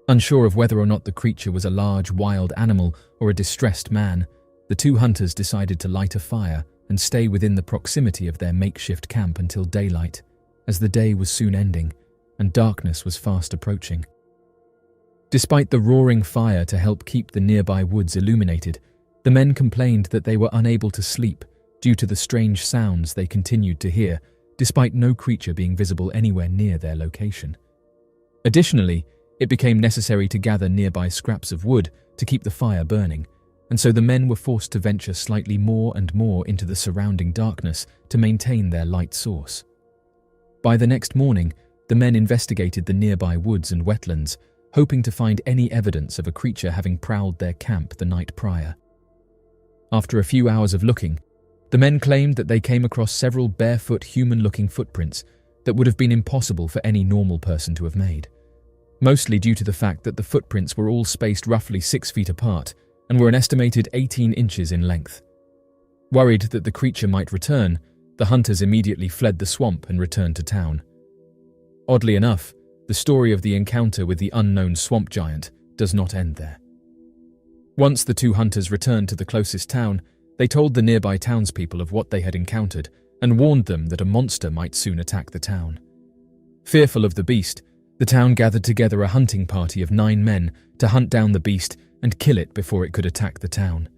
Unsure of whether or not the creature was a large wild animal or a distressed man, the two hunters decided to light a fire and stay within the proximity of their makeshift camp until daylight, as the day was soon ending and darkness was fast approaching. Despite the roaring fire to help keep the nearby woods illuminated, the men complained that they were unable to sleep due to the strange sounds they continued to hear, despite no creature being visible anywhere near their location. Additionally, it became necessary to gather nearby scraps of wood to keep the fire burning, and so the men were forced to venture slightly more and more into the surrounding darkness to maintain their light source. By the next morning, the men investigated the nearby woods and wetlands, hoping to find any evidence of a creature having prowled their camp the night prior. After a few hours of looking, the men claimed that they came across several barefoot human-looking footprints that would have been impossible for any normal person to have made, mostly due to the fact that the footprints were all spaced roughly 6 feet apart and were an estimated 18 inches in length. Worried that the creature might return, the hunters immediately fled the swamp and returned to town. Oddly enough, the story of the encounter with the unknown swamp giant does not end there. Once the two hunters returned to the closest town, they told the nearby townspeople of what they had encountered and warned them that a monster might soon attack the town. Fearful of the beast, the town gathered together a hunting party of 9 men to hunt down the beast and kill it before it could attack the town.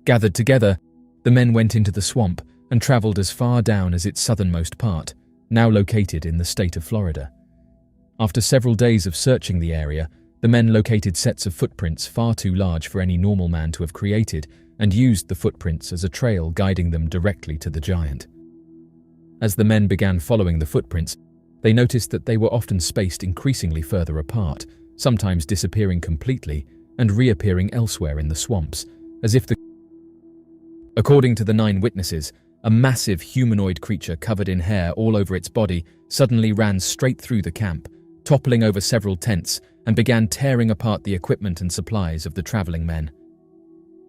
Gathered together, the men went into the swamp and traveled as far down as its southernmost part, now located in the state of Florida. After several days of searching the area, the men located sets of footprints far too large for any normal man to have created and used the footprints as a trail guiding them directly to the giant. As the men began following the footprints, they noticed that they were often spaced increasingly further apart, sometimes disappearing completely and reappearing elsewhere in the swamps, as if According to the 9 witnesses, a massive humanoid creature covered in hair all over its body suddenly ran straight through the camp, toppling over several tents, and began tearing apart the equipment and supplies of the traveling men.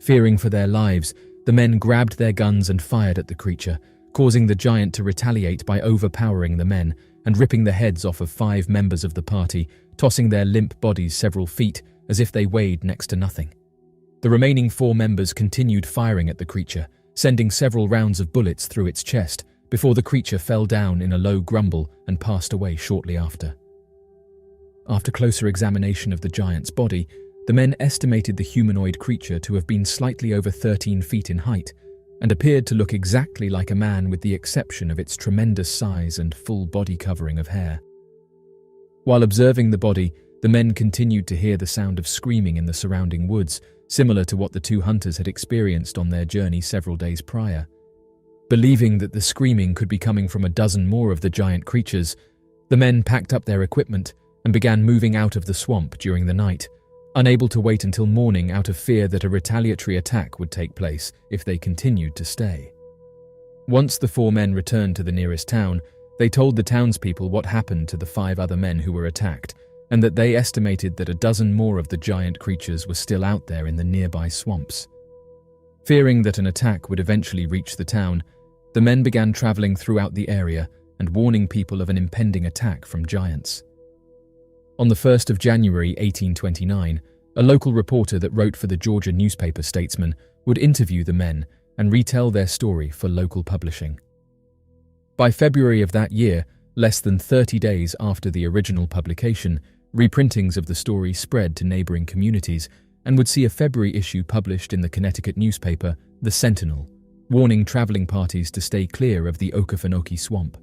Fearing for their lives, the men grabbed their guns and fired at the creature, causing the giant to retaliate by overpowering the men and ripping the heads off of 5 members of the party, tossing their limp bodies several feet as if they weighed next to nothing. The remaining 4 members continued firing at the creature, sending several rounds of bullets through its chest before the creature fell down in a low grumble and passed away shortly after. After closer examination of the giant's body, the men estimated the humanoid creature to have been slightly over 13 feet in height and appeared to look exactly like a man with the exception of its tremendous size and full body covering of hair. While observing the body, the men continued to hear the sound of screaming in the surrounding woods, similar to what the two hunters had experienced on their journey several days prior. Believing that the screaming could be coming from a dozen more of the giant creatures, the men packed up their equipment and began moving out of the swamp during the night, unable to wait until morning out of fear that a retaliatory attack would take place if they continued to stay. Once the 4 men returned to the nearest town, they told the townspeople what happened to the 5 other men who were attacked, and that they estimated that a dozen more of the giant creatures were still out there in the nearby swamps. Fearing that an attack would eventually reach the town, the men began traveling throughout the area and warning people of an impending attack from giants. On the 1st of January 1829, a local reporter that wrote for the Georgia newspaper Statesman would interview the men and retell their story for local publishing. By February of that year, less than 30 days after the original publication, reprintings of the story spread to neighboring communities and would see a February issue published in the Connecticut newspaper, The Sentinel, warning traveling parties to stay clear of the Okefenokee Swamp.